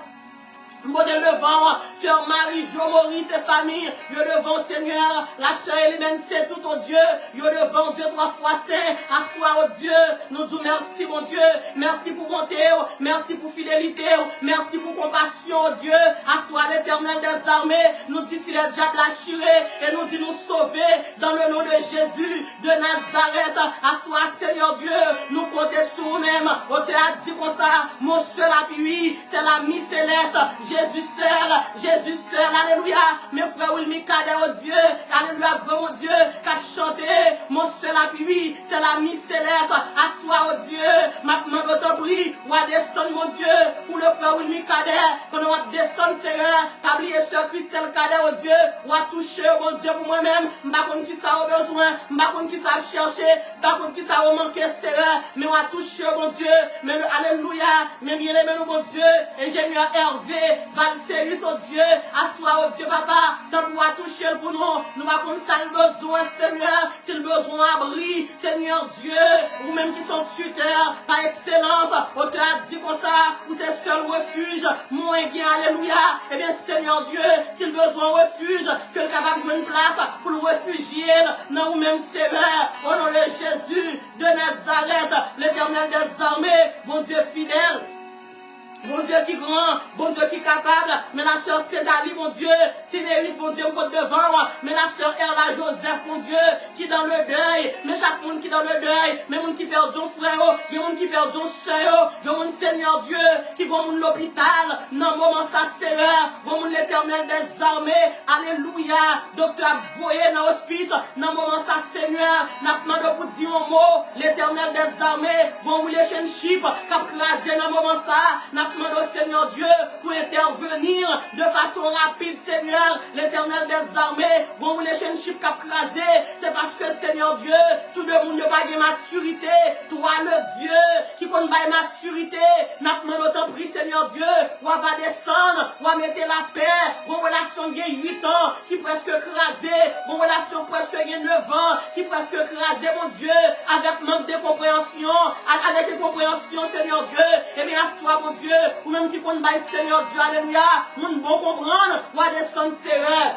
modèle devant, sœur Marie-Jo Maurice et famille, yo devant Seigneur, la sœur Hélène c'est tout, oh Dieu, yo devant Dieu 3 fois saint, assoir, oh Dieu, nous disons merci, mon Dieu, merci pour bonté, merci pour fidélité, merci pour compassion, oh Dieu, assoir l'Éternel des armées, nous dit si le diable l'a chiré, et nous dit nous sauver, dans le nom de Jésus, de Nazareth, assoir Seigneur Dieu, nous compter sur nous-mêmes, on te a dit comme ça, mon seul appui, c'est la mi céleste, Jésus seul, alléluia, mes frères Wilmy Kader, oh Dieu, alléluia, mon Dieu, qu'a chanté, mon seul appui, c'est la mi céleste, assoir, oh Dieu, ma demande autant pour prie, ou à descendre, mon Dieu, pour le frère Wilmy Kader, qu'on va descendre, Seigneur, pas oublier sur Christelle Kader, oh Dieu, ou à toucher, mon Dieu, pour moi-même, m'pas contre qui ça a besoin, m'pas contre qui ça a cherché, m'pas contre qui ça a manqué, Seigneur, mais on va toucher, mon Dieu, mais alléluia, mais bien aimé, mon Dieu, ingénieur Hervé, Valserius, oh Dieu, assois, oh Dieu, papa, tant pour toucher pour nous pas contre ça le besoin, Seigneur, si le besoin abri, Seigneur Dieu, ou même qui sont tuteurs, par excellence, auteur a dit comme ça, ou c'est seul refuge, moins bien, alléluia, eh bien, Seigneur Dieu, si le besoin refuge, que le capable de jouer une place pour le réfugier, non, ou même Seigneur, au nom de Jésus, de Nazareth, l'Éternel des armées, bon Dieu fidèle, bon Dieu qui est grand, bon Dieu qui est capable, mais la sœur Cédali, mon Dieu, Sinéris, mon Dieu, me devant, mais la sœur Erla Joseph, mon Dieu, qui est dans le deuil, mais chaque monde qui est dans le deuil, mais monde qui perd son frère, il y a monde qui perd son soeur, il y a monde Seigneur Dieu, qui va à l'hôpital, dans le moment ça, Seigneur, va l'Éternel des armées, alléluia, docteur voyé dans l'hospice, dans le moment ça, Seigneur, n'a demandé pour dire un mot, l'Éternel des armées, va relationship, qui a crasé dans le moment ça, demande au Seigneur Dieu pour intervenir de façon rapide, Seigneur, l'Éternel des armées, bon relationship cap crasé, c'est parce que Seigneur Dieu, tout le monde n'a pas de maturité, toi le Dieu qui compte pas de maturité, n'a demandé autant pris Seigneur Dieu, ou va descendre, ou va mettre la paix, bon relation qui a 8 ans, qui presque crasé, bon relation presque 9 ans, qui presque crasé, mon Dieu, avec manque de compréhension, avec des compréhensions, Seigneur Dieu, et bien assois, mon Dieu, ou même qui compte by Seigneur Dieu, alléluia, moun bon comprendre, ou à descendre Seigneur.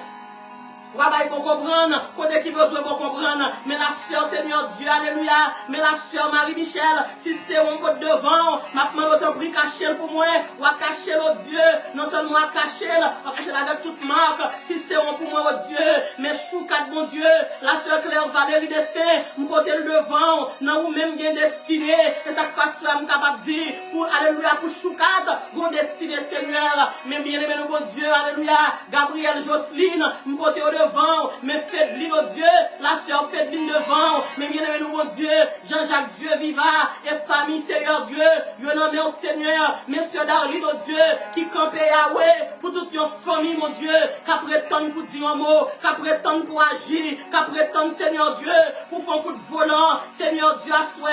Rabbi pour comprendre, côté qui besoin pour comprendre, mais la sœur Seigneur Dieu, alléluia, mais la sœur Marie-Michel, si c'est un peu devant, m'a demandé autant prix cacher pour moi, ou à cacher l'autre Dieu, non seulement à cacher avec toute marque, si c'est un pour moi, oh Dieu, mais choukat mon Dieu, la sœur Claire Valérie Destin, m'poter le devant, non ou même bien destiné, et ça que fasse là, capable de dire, pour alléluia, pour choukat, bon destiné Seigneur, mais bien aimé le bon Dieu, alléluia, Gabriel Jocelyne, m'poter au devant, mais Fédeline, oh Dieu, la sœur Fédeline devant, mais bien aimé nous, mon Dieu, Jean-Jacques Dieu viva, et famille, Seigneur Dieu, yo nommé au Seigneur, Monsieur Darlene, oh Dieu, qui campait Yahweh, pour toute une famille, mon Dieu, qui prétend pour dire un mot, qui prétend pour agir, qui prétend, Seigneur Dieu, pour faire un coup de volant, Seigneur Dieu, à soi,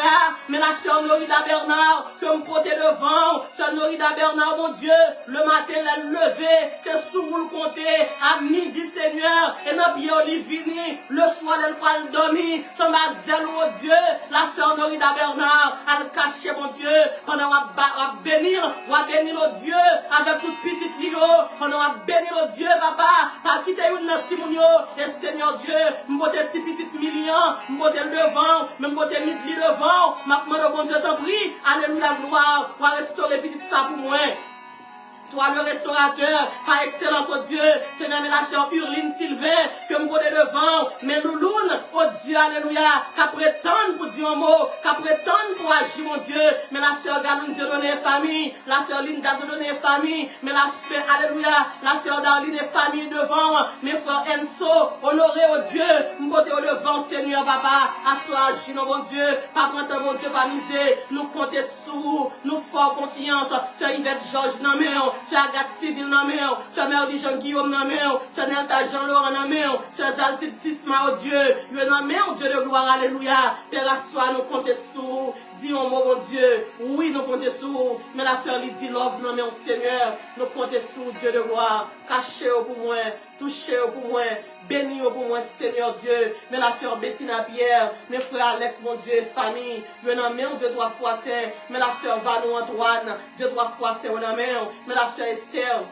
mais la sœur Norida Bernard, que me porter devant, sœur Norida Bernard, mon Dieu, le matin, elle levée, c'est sous vous le compter, à midi, Seigneur, et dans pied Olivini, le soir elle va dormir, sans ma zèle, oh Dieu, la sœur Norida Bernard, elle cache, mon Dieu, pendant on va bénir, oh Dieu, avec toute petite lio, pendant on va bénir, oh Dieu, papa, pas quitter une timounio, et Seigneur Dieu, m'bote petit petit million, m'bote le devant, m'bote midi devant, m'a demandé au bon Dieu t'en prie, alléluia, gloire, on va restaurer petit ça pour moi. Toi, le restaurateur, par excellence, oh Dieu, Seigneur, mais la sœur Urline Sylvain, que me connaît devant, mais Louloune, oh Dieu, alléluia, qu'à prétendre pour dire un mot, qu'à prétendre pour agir, mon Dieu, mais la sœur Galoune, Dieu donne une famille, la sœur Linda, Dieu donne une famille, mais la sœur, alléluia, la sœur Darline est famille devant, mes frères Enso, honoré, oh Dieu, me côté au devant, Seigneur, papa, assois, agir, mon Dieu, pas prendre, mon Dieu, pas miser, nous compter sous, nous fort confiance, sœur Yvette Georges, non, mais, Sœur Agathe Civil nan men, Sœur Merdi Jean Guillaume nan men, Sœur Nelta Jean Laurent nan men, Sœur Zaltit Tisma, oh Dieu, yo nan men, Dieu de gloire, alléluia, Père assois, nous comptons sous, dis un mot, mon Dieu, oui, nous comptons sous, mais la Sœur Lydie Love nan men, Seigneur, nous comptons sous, Dieu de gloire, cachez-vous pour moi, touchez-vous pour moi, bénis-vous pour moi, Seigneur Dieu, mais la Sœur Bettina Pierre, mes frères Alex, mon Dieu, famille, yo nan men, Dieu 3 fois c'est, mais la Sœur Vanou Antoine, Dieu 3 fois c'est, yo nan men, mais la Sœur Esther,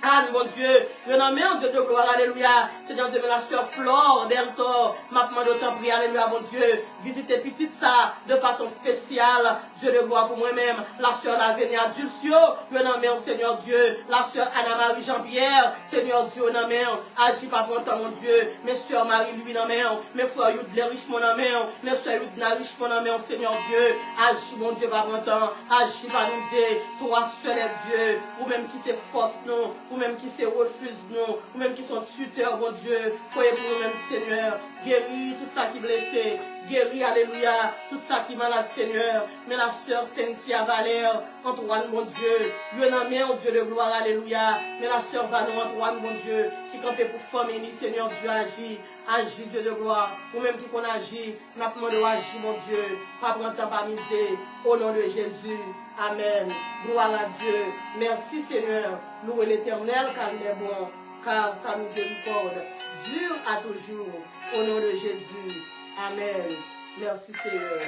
Anne, mon Dieu, je n'en mets Dieu de gloire, alléluia. Seigneur Dieu, mais la sœur Flore Deltor, m'a demandé autant prier, alléluia, mon Dieu. Visitez petite ça de façon spéciale. Dieu de gloire pour moi-même. La sœur Lavinia Dulcio, je n'en mets, Seigneur Dieu. La sœur Anna-Marie Jean-Pierre, Seigneur Dieu, je n'en mets. Agis pas pour temps, mon Dieu. Mes sœurs Marie-Louis, n'en mets. Mes frères Youdler Richemont, n'en mets. Mes sœurs Youdna Richemont, n'en mets, Seigneur Dieu. Agis, mon Dieu, pas pour temps. Agis pas misé. Toi seul est Dieu. Ou même qui se force, non. Ou même qui se refuse nous, ou même qui sont tuteurs, mon Dieu, croyez pour nous-mêmes, Seigneur, guéris tout ça qui est blessé, guéris, alléluia, tout ça qui est malade, Seigneur. Mais la sœur Cynthia Valère, Antoine, mon Dieu, Dieu n'en met, oh Dieu de gloire, alléluia. Mais la sœur Vanon, Antoine, mon Dieu, qui campait pour famille, Seigneur Dieu, agis, Dieu de gloire, ou même qui qu'on agit, n'a pas demandé agir, mon Dieu, pas prendre temps, pas miser, au nom de Jésus, amen. Gloire à Dieu, merci Seigneur, louez l'Éternel car il est bon, car sa miséricorde dure à toujours, au nom de Jésus, amen. Merci Seigneur.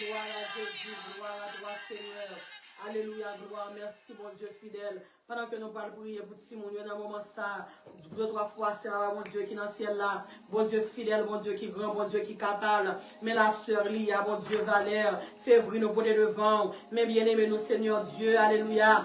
Gloire à Jésus, gloire à toi, Seigneur. Alléluia, gloire, merci, mon Dieu fidèle. Pendant que nous parlons prier pour Simon, dans un moment ça, 2-3 fois, c'est là, mon Dieu qui est dans le ciel là. Bon Dieu fidèle, bon Dieu qui est grand, bon Dieu qui est capable. Mais la sœur Lia, bon Dieu Valère, février, nous porter devant. Mais bien aimé, nous, Seigneur Dieu, alléluia.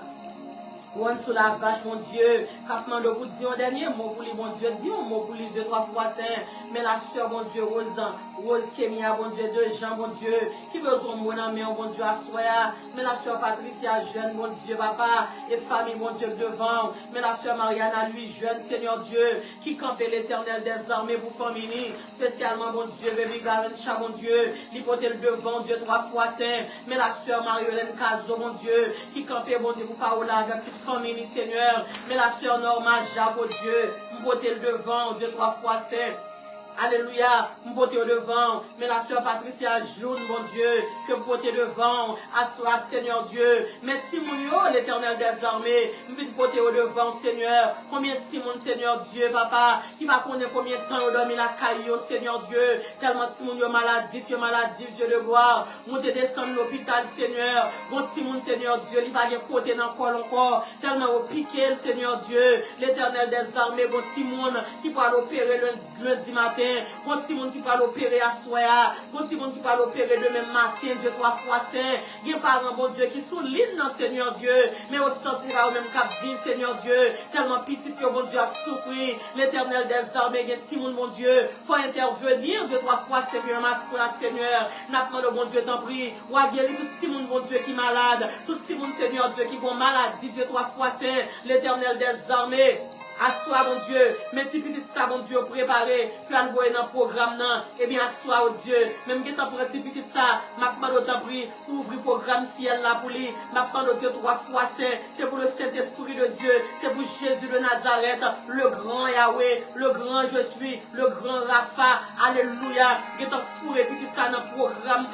On sous la vache, mon Dieu. Capement de vous dire un dernier mot pour lui, mon Dieu. Dis un mot pour lui, 2-3 fois saint. Mais la soeur, mon Dieu, Rose Kémia, bon Dieu, de Jean, mon Dieu. Qui besoin de mon ami, bon Dieu, à soya. Mais la soeur Patricia, jeune, mon Dieu, papa. Et famille, mon Dieu, devant. Mais la soeur Mariana, lui, jeune, Seigneur Dieu. Qui campait l'éternel des armées pour famille. Spécialement, mon Dieu, baby Garencha, mon Dieu. L'hypothèse devant, Dieu, 3 fois saint. Mais la soeur Marie-Hélène Cazo, mon Dieu. Qui campait, mon Dieu, pour Paola, avec toute famille, Seigneur. Mais la soeur Norma Jacques, oh Dieu, m'boter le devant, Dieu 3 fois saint. Alléluia, m'boter au devant. Mais la soeur Patricia Joune, mon Dieu, que m'boter devant. Assois, Seigneur Dieu. Mais Timounio, l'éternel des armées, m'vite boter au devant, Seigneur. Combien de Timon, Seigneur Dieu, papa, qui va connaître combien de temps on dormi la caillou, Seigneur Dieu. Tellement Timounio maladif, Dieu de gloire. Monter descendre l'hôpital, Seigneur. Bon Timon, Seigneur Dieu, il va y côté dans le col encore. Tellement au piqué, Seigneur Dieu. L'éternel des armées, bon Timon, qui va l'opérer lundi matin. Bon Timon qui va l'opérer à soya. Bon Timon qui va l'opérer demain matin, Dieu 3 fois saint. Il y a parents, bon Dieu, qui sont l'île dans Seigneur Dieu. Mais on sentira au même cap vivre, Seigneur Dieu. Tellement petit que bon Dieu a souffert. L'éternel des armées, il y a Timon, mon Dieu. Faut intervenir, Dieu 3 fois Seigneur, ma soeur, Seigneur. N'a pas de bon Dieu, t'en prie. Ou à guérir tout Timon, bon Dieu, qui est malade. Tout Timon, Seigneur Dieu, qui a maladie, Dieu 3 fois saint. L'éternel des armées. Assois, mon Dieu, mais ti petit ça, mon Dieu, préparé, puis envoyer dans le programme, non, eh bien, assois, oh Dieu, même que t'en prends ti petit ça, m'a demandé autant pris, ouvrir le programme ciel là pour lui, m'a demandé Dieu 3 fois saint, c'est pour le Saint-Esprit de Dieu, c'est pour Jésus de Nazareth, le grand Yahweh, le grand je suis, le grand Rapha, alléluia, que t'en fourré petit ça dans le programme,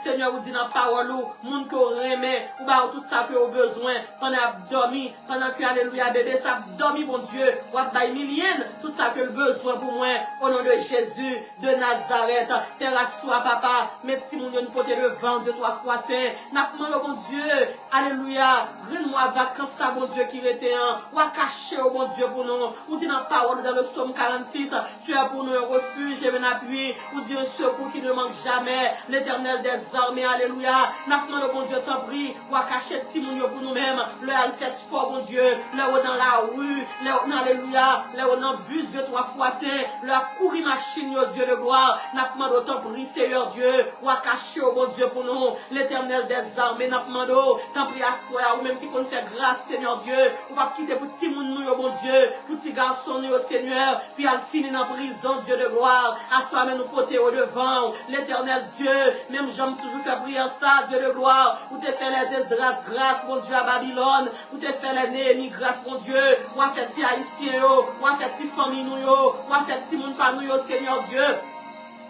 Seigneur, vous dit dans la parole, monde qu'on remet, ou bah, tout ça que vous avez besoin, pendant dormi, pendant que, alléluia, bébé, ça dormi, mon Dieu, ou bail millienne, tout ça que le besoin pour moi, au nom de Jésus de Nazareth, Père assois, papa, mettez si mon Dieu nous porter le vent, Dieu 3 fois saint, n'a demandé mon Dieu, alléluia, rends-moi vacances, ça, mon Dieu, qui était un, ou à cacher, oh mon Dieu, pour nous, ou dit dans la parole, dans le psaume 46, tu es pour nous un refuge et un appui, ou dit un secours qui ne manque jamais, l'éternel des armées, alléluia, n'a demandé mon Dieu, t'en prie, ou à cacher si mon Dieu pour nous-mêmes, le fait sport, mon Dieu, le dans la rue, alléluia, là on a bus de 3 fois saint, la courir machine, Dieu de gloire, n'a demandé autant pour Seigneur Dieu, ou à cacher au bon Dieu pour nous, l'éternel des armées, n'a demandé, tant pis à soi, ou même qui peut nous faire grâce, Seigneur Dieu, ou pas quitter pour petit monde nous, bon Dieu, pour petit garçon nous, Seigneur, puis à finir dans prison, Dieu de gloire, à soi même nous porter au devant, l'éternel Dieu, même j'aime toujours faire prier ça, Dieu de gloire, ou te fait les Esdras grâce, mon Dieu, à Babylone, ou te fait les Néhémie grâce, mon Dieu, ou à faire haïtien yo, ou à faire ti famille nous yo, ou à faire ti moun pa nous yo, Seigneur Dieu.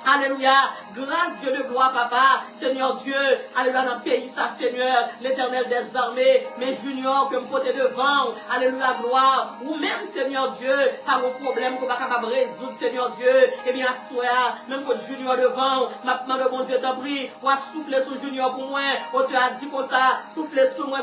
Alléluia, grâce Dieu de gloire, papa, Seigneur Dieu, alléluia, dans le pays, ça, Seigneur, l'éternel des armées, mes juniors que me porter devant, alléluia, gloire, ou même, Seigneur Dieu, par vos problèmes qu'on va capable résoudre, Seigneur Dieu, eh bien, soya, même pour junior devant, ma demande de mon Dieu t'en prie, ou à souffler sur junior pour moi, on te a dit comme ça, souffler sur moi,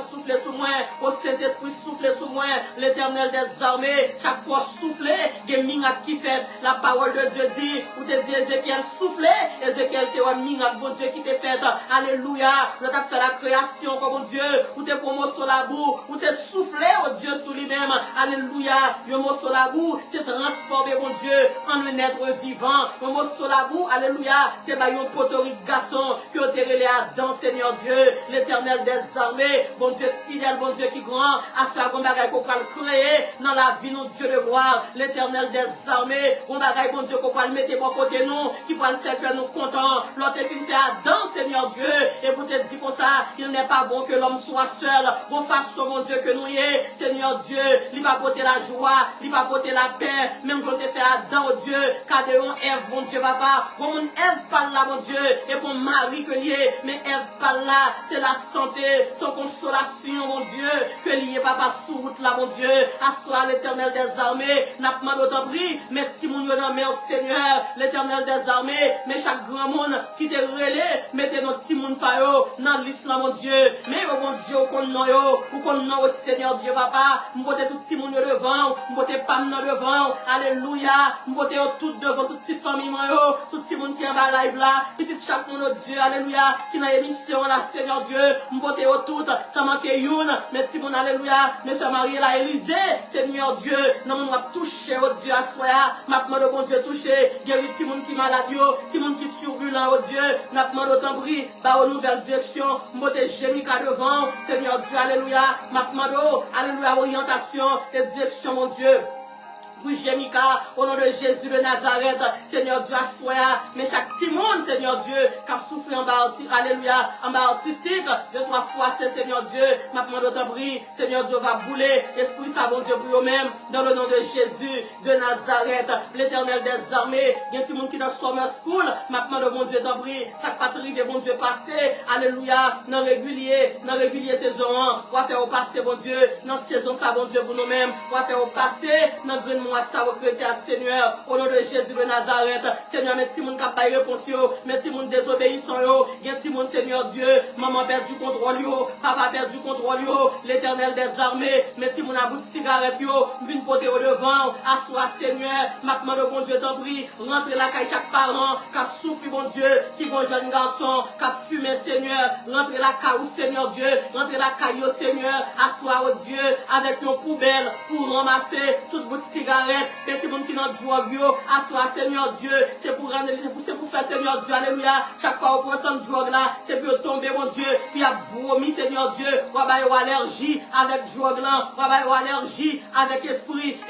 au Saint-Esprit, souffler sur moi, l'éternel des armées, chaque fois souffler, gaming qui fait, la parole de Dieu dit, ou te dit Ézéchiel, souffler, Ézéchiel te wa miracle, bon Dieu qui te fait, alléluia, le t'a fait la création, comme bon Dieu, ou te promo sur la boue, ou te souffler, oh Dieu, sous lui-même, alléluia, le mot sur la boue, te transformer, bon Dieu, en un être vivant, le mot sur la boue, alléluia, te baillon potorique garçon, que te relais à dans, Seigneur Dieu, l'éternel des armées, bon Dieu fidèle, bon Dieu qui grand, à ce qu'on bagaille qu'on va le créer, dans la vie, nous, Dieu de gloire, l'éternel des armées, on bagaille, bon Dieu, qu'on va le mettre bon côté nous, qui va le faire que nous contents. L'autre film fait à dans, Seigneur Dieu. Et pour te dire comme ça, il n'est pas bon que l'homme soit seul. Bon façon, mon Dieu, que nous y est. Seigneur Dieu, il va porter la joie, il va porter la paix. Même je te fais à dans, oh Dieu. Car de Ève, mon Dieu, papa. Bon, mon Ève parle là, mon Dieu. Et bon mari que lié. Mais Ève parle là. C'est la santé, son consolation, mon Dieu. Que lié, papa, sous route là, mon Dieu. Assois l'éternel des armées. N'a pas d'autant pris. Mais si mon Dieu dans mer, Seigneur, l'éternel des armées. armées, mais chaque grand monde qui te relais, mettez notre petit monde par eux dans l'islam, mon Dieu. Mais oh mon Dieu, qu'on nous ou qu'on nous au Seigneur Dieu, papa, m'bote tout petit monde devant, m'bote pas devant, alléluia, m'bote tout devant, toute ces familles, tout petit monde qui est en bas live là, petit chaque monde, oh Dieu, alléluia, qui dans l'émission là, Seigneur Dieu, m'bote tout, ça manque une, mais petit monde, alléluia, monsieur Marie, la Élysée, Seigneur Dieu, non, on va toucher, oh Dieu, à soi, m'a demandé, bon Dieu, toucher, guérir petit monde qui malade, petit monde qui turbulent, oh Dieu, n'a demandé autant prix, bah, aux nouvelles directions, m'bote Jémica devant, Seigneur Dieu, alléluia, m'a demandé, alléluia, orientation et direction, mon Dieu. Oui, Jémica, au nom de Jésus de Nazareth, Seigneur Dieu, assoya, mais chaque petit monde, Seigneur Dieu, qui a soufflé en bas, alléluia, en bas artistique, de 3 fois, c'est Seigneur Dieu, ma demande de bris, Seigneur Dieu va bouler, esprit ça, bon Dieu, pour eux-mêmes, dans le nom de Jésus de Nazareth, l'éternel des armées, il y a un petit monde qui est dans Summer School, ma demande de bon Dieu, de bris, ça pas arrivé, bon Dieu, passé, alléluia, dans régulier saison, on va faire au passé, bon Dieu, dans saison ça, bon Dieu, pour nous-mêmes, on va faire au passé, dans green ça recruter à Seigneur, au nom de Jésus de Nazareth, Seigneur, mes petits moun qui n'ont pas réponse, mes petits moun désobéissants, il y a petit moun, Seigneur Dieu, maman perdu contrôle, papa perdu contrôle, l'éternel des armées, mes petits moun à bout de cigarette, vine poter au devant, assois Seigneur, ma demande de bon Dieu t'en prie, rentrez la caille chaque parent, qui a souffert, bon Dieu, qui bon jeune garçon, qui a fumé, Seigneur, rentrez la caille, Seigneur Dieu, rentrez la caille, Seigneur, assois au Dieu, avec une poubelle pour ramasser toute bout de cigarette. Petit monde qui n'a pas de drogue, assois Seigneur Dieu, c'est pour faire Seigneur Dieu, alléluia. Chaque fois on prend cette drogue là, c'est pour tomber mon Dieu, puis à vomi Seigneur Dieu, on va avoir allergie avec drogue là, on va avoir allergie avec esprit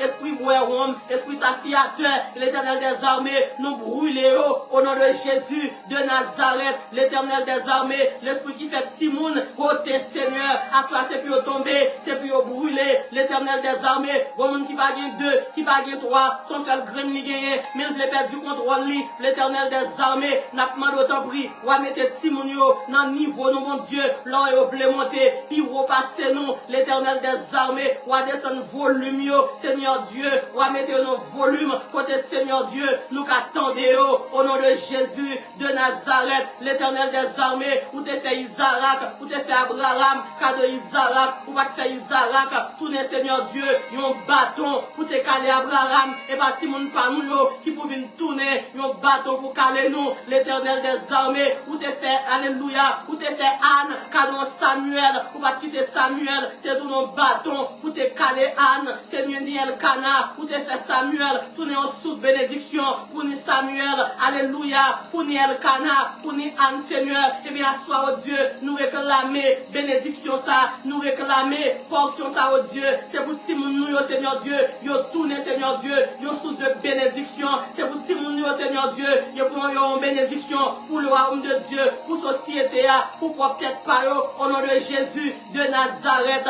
boiron, esprit affiateur, l'éternel des armées, nous brûler au nom de Jésus de Nazareth, l'éternel des armées, l'esprit qui fait Timoun, côté Seigneur, assois c'est pour tomber, c'est pour brûler, l'éternel des armées, au monde qui va gagner 2, qui va gagner 3, son seul grain li gagné, mais il veut perdre du contrôle li, l'éternel des armées, n'a pas demandé autant prix, ou à mettre Timoun yo, dans le niveau, nous mon Dieu, là où vous voulez monter, puis repasser nous, l'éternel des armées, ou à descendre volume yo, Seigneur Dieu, ou à mettre nos volumes, côté Seigneur Dieu, nous qu'attendez au nom de Jésus de Nazareth, l'éternel des armées, ou te fait Isaac, ou te fait Abraham, cadeau Isaac, ou pas te fait Isaac, tourner Seigneur Dieu, yon bâton, pour te caler Abraham, et pas ti moun pa nous yo, qui pour venir tourner, yon bâton pour caler nous, l'éternel des armées, ou te fait, alléluia, ou te fait Anne, cadeau Samuel, ou pas quitter Samuel, te tourne un bâton, pour te caler Anne, Seigneur ni Elkana, ou te fait Samuel, tourner en sous bénédiction, pour ni Samuel, alléluia, pour ni Elkana, pour ni Anne, Seigneur, et bien assoir au Dieu, nous réclamer bénédiction ça, nous réclamer portion ça au Dieu, c'est pour ti moun nous, Seigneur Dieu, yo tourner, Seigneur Dieu, yo source de bénédiction, c'est pour ti moun nous, Seigneur Dieu, yo pour une bénédiction, pour le royaume de Dieu, pour société, pour peut-être pas au nom de Jésus de Nazareth,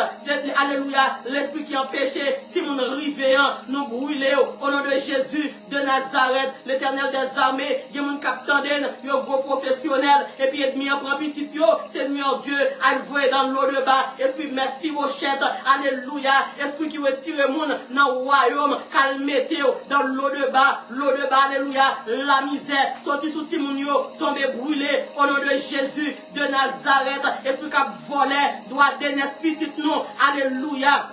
alléluia, l'esprit qui empêchait, si mon rivéant, nous brûler au nom de Jésus de Nazareth, l'éternel des armées, il y a mon capitaine, il y a gros professionnel, et puis ennemi en prend petit yo, Seigneur Dieu, à le dans l'eau de bas, esprit merci rochette, alléluia, esprit qui retire mon dans le royaume, calmez-vous dans l'eau de bas, alléluia, la misère, sorti sous Timounio, tombé brûlé, au nom de Jésus de Nazareth, esprit qui a volé, doit donner petit nous, alléluia.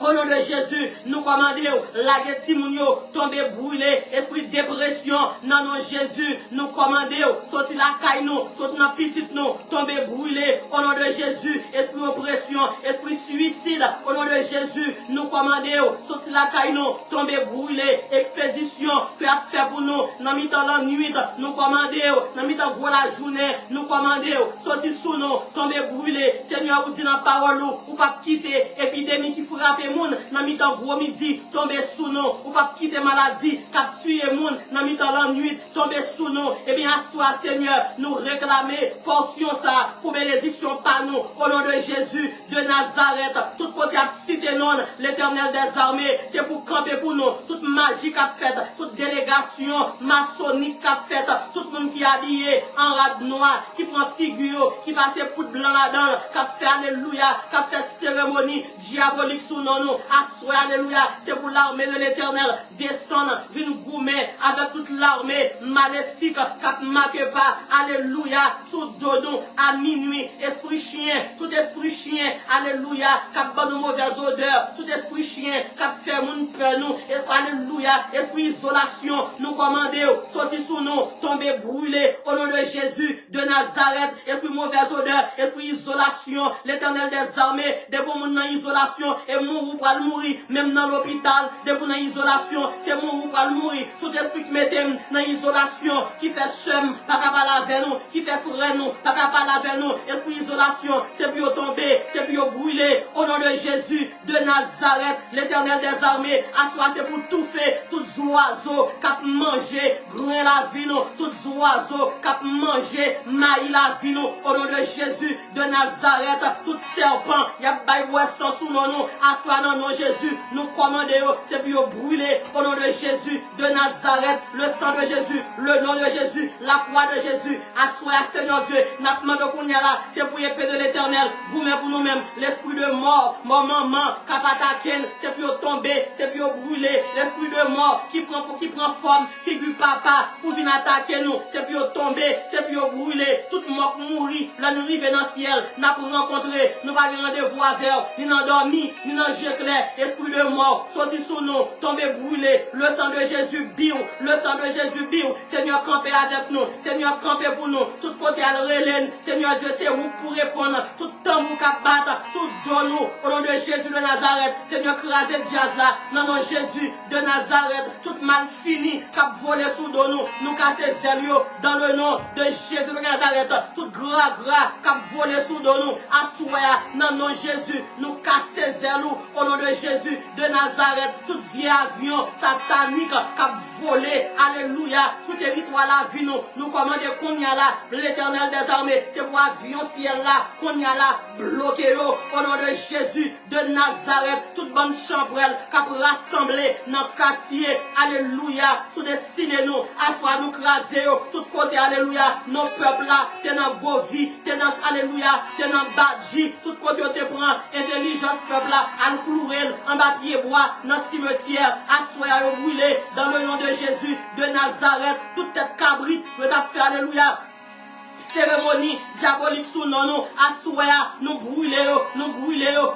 Au nom de Jésus, nous commandons la Timounio, tomber brûlé, esprit de dépression, non, non, Jésus, nous commandons, sortir la caille nous, sortir la petite nous, tomber brûlé, au nom de Jésus, esprit oppression, esprit suicide, au nom de Jésus, nous commandons, sortir la caille nous, tomber brûlé, expédition, faire pour nous, dans mi-temps la nuit, nous commandons, dans mi-temps pour la journée, nous commandons, sortir sous nous, tomber brûlé, Seigneur, vous dit dans la parole, ou pas quitter épidémie qui frappe moun dans mi-temps gros midi tomber sous nous ou pas quitter maladie cap tuer moun dans mi-temps la nuit tomber sous nous et bien assoir Seigneur nous réclamer portion ça pour bénédiction par nous au nom de Jésus de Nazareth tout côté a cité non, l'Éternel des armées, c'est pour camper pour nous. Toute magie qu'a faite, toute délégation maçonnique qu'a faite, tout le monde qui est habillé en rade noire, qui prend figure, qui passe poudre blanc là-dedans, qui a fait alléluia, qui a fait cérémonie diabolique sous nous, assoir alléluia, c'est pour l'armée de l'Éternel descendre, venir goumer avec toute l'armée maléfique, qui marque pas, alléluia, sous dodo à minuit, esprit chien, tout esprit chien, alléluia, qui a bonne mauvaise odeur, tout esprit chien, qui a fait mon peur nous, alléluia, esprit isolation, nous commandons, sortir sous nous, tomber brûlé, au nom de Jésus de Nazareth, esprit mauvaise odeur, esprit isolation, l'Éternel des armées, des bons dans isolation, et mon pour mourir, même dans l'hôpital, des bons dans isolation, c'est mon pour mourir, tout esprit qui met dans isolation, qui fait seum, pas capable avec nous, qui fait frère nous, pas capable avec nous, esprit isolation, c'est pour tomber, c'est pour brûler, au nom de Jésus de Nazareth, l'Éternel des armées, assoir c'est pour tout faire, tous oiseaux, cap manger, grain la vie nous, tous oiseaux, cap manger, maïs la vie nous, au nom de Jésus de Nazareth, tout serpent, il y a bail boisson sous nos noms, assoir dans nos Jésus, nous commandons, c'est pour brûler, au nom de Jésus de Nazareth, le sang de Jésus, le nom de Jésus, la croix de Jésus, assoir Seigneur Dieu, n'a demandé qu'on y a là, c'est pour épée de l'Éternel, vous même pour nous-mêmes, l'esprit de mort, maman, cap attaquer, c'est pour tomber, c'est pour brûler, l'esprit de mort qui prend forme, figure papa, pour venir attaquer nous, c'est pour tomber, c'est pour brûler, toute mort mourir, là nous arrivons dans le ciel, nous pour rencontrer, nous pas rendez-vous avec, ni dans dormi, ni dans jeu clair, esprit de mort, sorti sous nous, tomber brûler, le sang de Jésus biou, le sang de Jésus biou, Seigneur campé avec nous, Seigneur campé pour nous, tout côté à l'Hélène, Seigneur Dieu c'est vous pour répondre, tout tambour qui bat, sous dos nous, au nom de Jésus de Nazareth, Seigneur crasé jazz là, dans nom Jésus de Nazareth, tout mal fini, qui a volé sous dos nous casser zélio, dans le nom de Jésus de Nazareth, tout gras, qui a volé sous dos nous, assoya, dans nom Jésus, nous casser zélio, au nom de Jésus de Nazareth, tout vieux avion satanique, qui a volé, alléluia, sous territoire la vie nous commandons qu'on y a là, l'Éternel des armées, c'est pour avion ciel là, qu'on y a là, bloqué au nom de Jésus de Nazareth, toute bonne chambrelle, qui a rassemblé dans le quartier, alléluia, sous destiné nous, assoir nous craser, tout côté, alléluia, nos peuples là, t'es dans Govi, t'es dans, alléluia, t'es dans Badji, tout côté te prend, intelligence peuple là, à nous clouer, en bas pied bois, dans le cimetière, assoir au brûlé, dans le nom de Jésus de Nazareth, toute tête cabrite, nous t'as fait, alléluia. Cérémonie diabolique sous nous, assoya, nous brûler,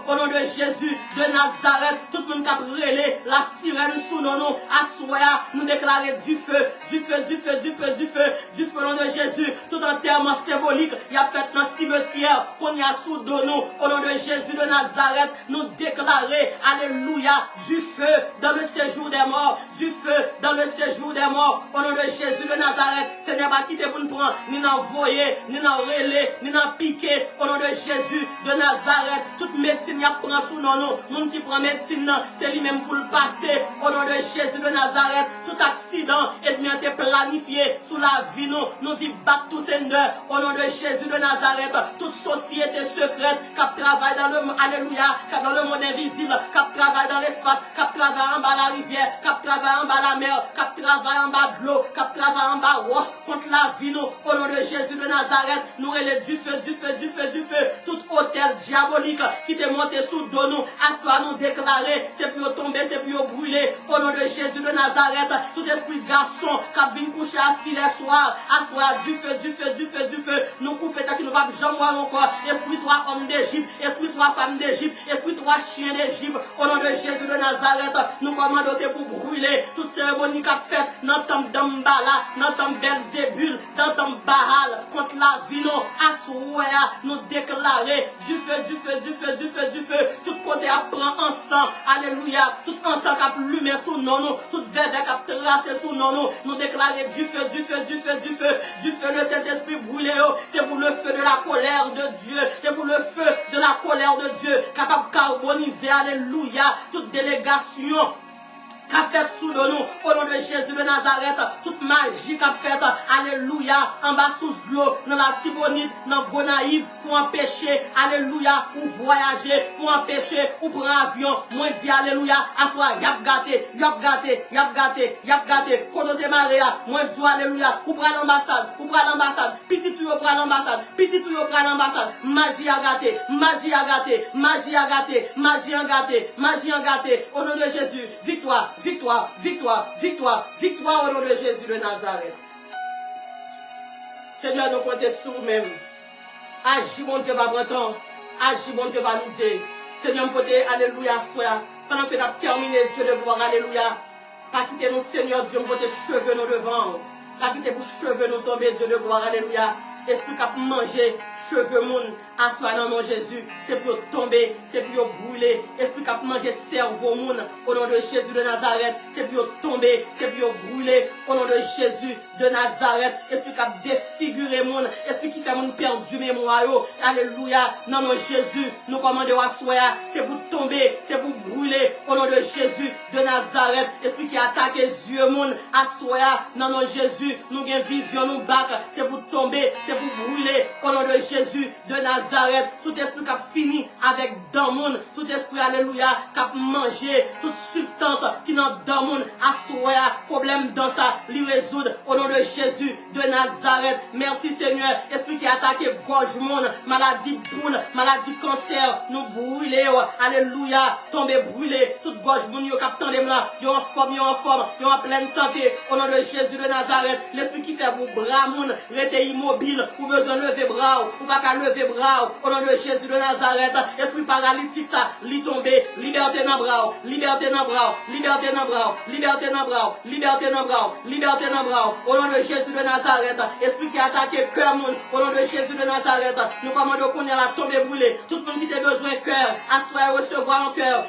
au nom de Jésus de Nazareth, tout le monde qui a brûlé, la sirène sous nous, assoya, nous déclarer du feu, au nom de Jésus, tout enterrement symbolique, il y a fait dans le cimetière, qu'on y a sous nous, au nom de Jésus de Nazareth, nous déclarer, alléluia, du feu dans le séjour des morts, du feu dans le séjour des morts, au nom de Jésus de Nazareth, Seigneur, pas quitter pour nous prendre, ni n'envoyer, ni dans relais, ni dans piqué, au nom de Jésus de Nazareth, toute médecine y a prend sous nous, monde qui prend médecine, c'est lui-même pour le passer, au nom de Jésus de Nazareth, tout accident est bien planifié sous la vie, nous dit battre tous ces nœuds, au nom de Jésus de Nazareth, toute société secrète qui travaille dans le, alléluia, qui dans le monde invisible, qui travaille dans l'espace, qui travaille en bas la rivière, qui travaille en bas la mer, qui travaille en bas de l'eau, qui travaille en bas roche, contre la vie, au nom de Jésus de Nazareth, nous relève du feu, tout hôtel diabolique qui t'est monté sous dos nous, assoir nous déclarer, c'est pour tomber, c'est pour brûler, au nom de Jésus de Nazareth, tout esprit garçon qui vient coucher à filet soir, assoir du feu, nous couper qui nous va jamais voir encore, esprit toi homme d'Égypte, esprit toi femme d'Égypte, esprit toi chien d'Égypte, au nom de Jésus de Nazareth, nous commandons c'est pour brûler, toute cérémonie qu'a faite, dans le temple d'Ambala, dans le temple Belzébul, dans le temple Baal, contre la vie, nous, assoya, nous déclarer du feu, tout côté apprend ensemble, alléluia, tout ensemble qui a plumé sous nous, tout verre qui a tracé sous nous déclarer du feu, le Saint-Esprit brûlé, c'est pour le feu de la colère de Dieu, c'est pour le feu de la colère de Dieu, capable de carboniser, alléluia, toute délégation qu'a fait sous de nous, au nom de Jésus de Nazareth, toute magie qu'a fait, alléluia, en bas sous l'eau, dans la Tibonite, dans Gonaïve, pour empêcher, alléluia, ou voyager, pour empêcher, ou prendre avion, moi dis alléluia, à soi, yap gâté, yap gâté, yap gâté, yap gâté, quand on démarre, moi dis alléluia, ou prendre l'ambassade, petit tout prend l'ambassade, petit tout prend l'ambassade, magie à gâté, magie à gâté, magie à gâté, magie à gâté, magie à gâté, au nom de Jésus, victoire, victoire, victoire, victoire, victoire au nom de Jésus de Nazareth. Seigneur, nous comptons sur nous-mêmes. Agis, mon Dieu, par temps. Agis, mon Dieu, par misère. Seigneur, nous comptons, alléluia, soir. Pendant que nous avons terminé, Dieu de gloire, alléluia. Pas quitter nous, Seigneur, Dieu, nous comptons cheveux nous devant. Pas quitter pour cheveux nous tomber, Dieu de gloire, alléluia. Esprit qui a mangé cheveux moun, assoir dans mon Jésus, c'est pour tomber, c'est pour brûler. Esprit qui a mangé cerveau moun, au nom de Jésus de Nazareth, c'est pour tomber, c'est pour brûler, au nom de Jésus de Nazareth. Esprit qui a défiguré moun, esprit qui fait moun perdu mémoire, alléluia, dans mon Jésus, nous commandons à soi, c'est pour tomber, c'est pour brûler, au nom de Jésus de Nazareth. Esprit qui attaque les yeux moun, assoir dans mon Jésus, nous avons vision, nous bac, c'est pour tomber, c'est pour brûler au nom de Jésus de Nazareth. Tout esprit qui a fini avec dans le monde, tout esprit, alléluia, qui a mangé toute substance qui n'a dans le monde, assoir, problème dans ça, lui résoudre au nom de Jésus de Nazareth. Merci Seigneur, esprit qui a attaqué gorge monde, maladie boule, maladie cancer, nous brûler, alléluia, tomber brûler, toute gorge monde, yo captant des blancs, yo en forme, yo en pleine santé, au nom de Jésus de Nazareth. L'esprit qui fait vos bras monde, rester immobile, ou besoin de lever bras, ou pas qu'à lever bras, au nom de Jésus de Nazareth. Esprit paralytique ça, li tomber, liberté dans bras, liberté dans bras, liberté dans bras, liberté dans bras, liberté dans bras, liberté dans bras, au nom de Jésus de Nazareth. Esprit qui attaque le cœur monde, au nom de Jésus de Nazareth. Nous commandons qu'on ait la tomber brûlée. Tout le monde qui a besoin de cœur, assoir recevoir un cœur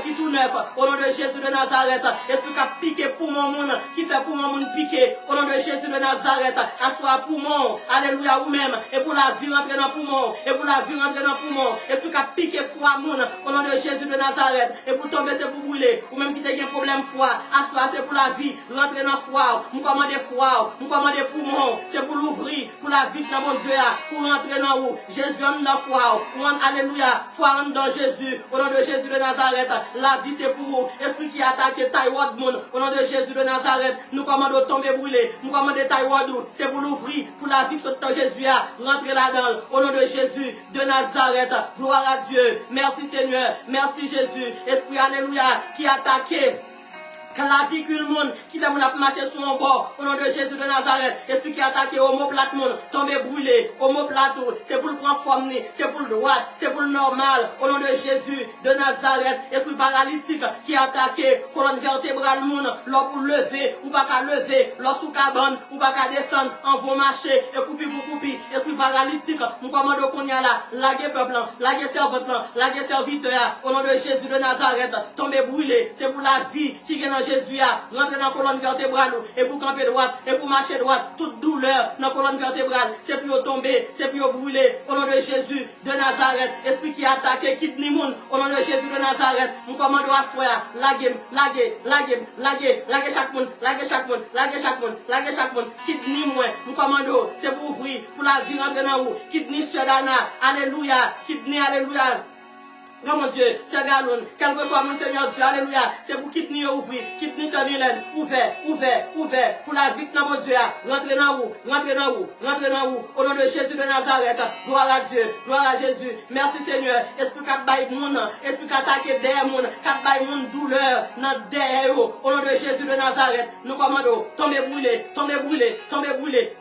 qui tout neuf, au nom de Jésus de Nazareth. Esprit qui a piqué pour mon monde, qui fait pour mon monde piquer, au nom de Jésus de Nazareth. Assoir pour mon, alléluia, ou même, et pour la vie rentrer dans le poumon, et pour la vie rentrer dans le poumon, esprit qui a piqué foi moun, au nom de Jésus de Nazareth, et pour tomber c'est pour brûler, ou même qui a un problème foi, assoir c'est pour la vie, rentrer dans foi, nous commandons foi, nous commandons poumon, c'est pour l'ouvrir, pour la vie dans mon Dieu, pour rentrer dans où, Jésus en dans foi, alléluia, foi en dans Jésus, au nom de Jésus de Nazareth, la vie c'est pour vous, esprit qui attaque Taïwan monde, au nom de Jésus de Nazareth, nous commandons tomber brûler, nous commandons Taïwan, c'est pour l'ouvrir, pour la vie sur Jésus, rentrez là-dedans, au nom de Jésus de Nazareth, gloire à Dieu, merci Seigneur, merci Jésus, esprit alléluia, qui a attaqué clavicule monde, qui fait mon marcher sur mon bord, au nom de Jésus de Nazareth, esprit qui a attaqué omoplate monde, tombé brûlé, omoplate, c'est pour le prendre forme, c'est pour le droit, c'est pour le normal, au nom de Jésus de Nazareth, esprit paralytique qui a attaqué colonne vertébrale monde, l'or pour lever, ou pas qu'à lever, l'or sous cabane, ou pas qu'à descendre, en vont marcher, et couper pour couper, esprit paralytique, nous commandons qu'on y a là, laguer peuple, laguer servante, laguer serviteur, au nom de Jésus de Nazareth, tombé brûlé, c'est pour la vie qui vient dans Jésus a rentré dans la colonne vertébrale et pour camper droite et pour marcher droite, toute douleur dans la colonne vertébrale, c'est pour tomber, c'est pour brûler au nom de Jésus de Nazareth. Esprit qui a attaqué, quitte ni monde au nom de Jésus de Nazareth. Nous commandons à soi, laguer chaque monde, laguer chaque monde, laguer chaque monde, laguer chaque monde, quitte ni moi. Nous commandons, c'est pour ouvrir, pour la vie rentrer dans vous, quitte ni Dana, alléluia, quitte ni alléluia. Non mon Dieu, Sœur Galon, quel que soit mon Seigneur Dieu, alléluia, c'est pour quitter nous ouvrir, quitte nous Sœur Mylène, ouvert, pour la vie de mon Dieu, rentrez dans vous, au nom de Jésus de Nazareth, gloire à Dieu, gloire à Jésus, merci Seigneur, esprit qui baille mon, esprit qui attaque derrière mon, qui baille mon douleur, dans derrière, au nom de Jésus de Nazareth, nous commandons, tombez brûlé,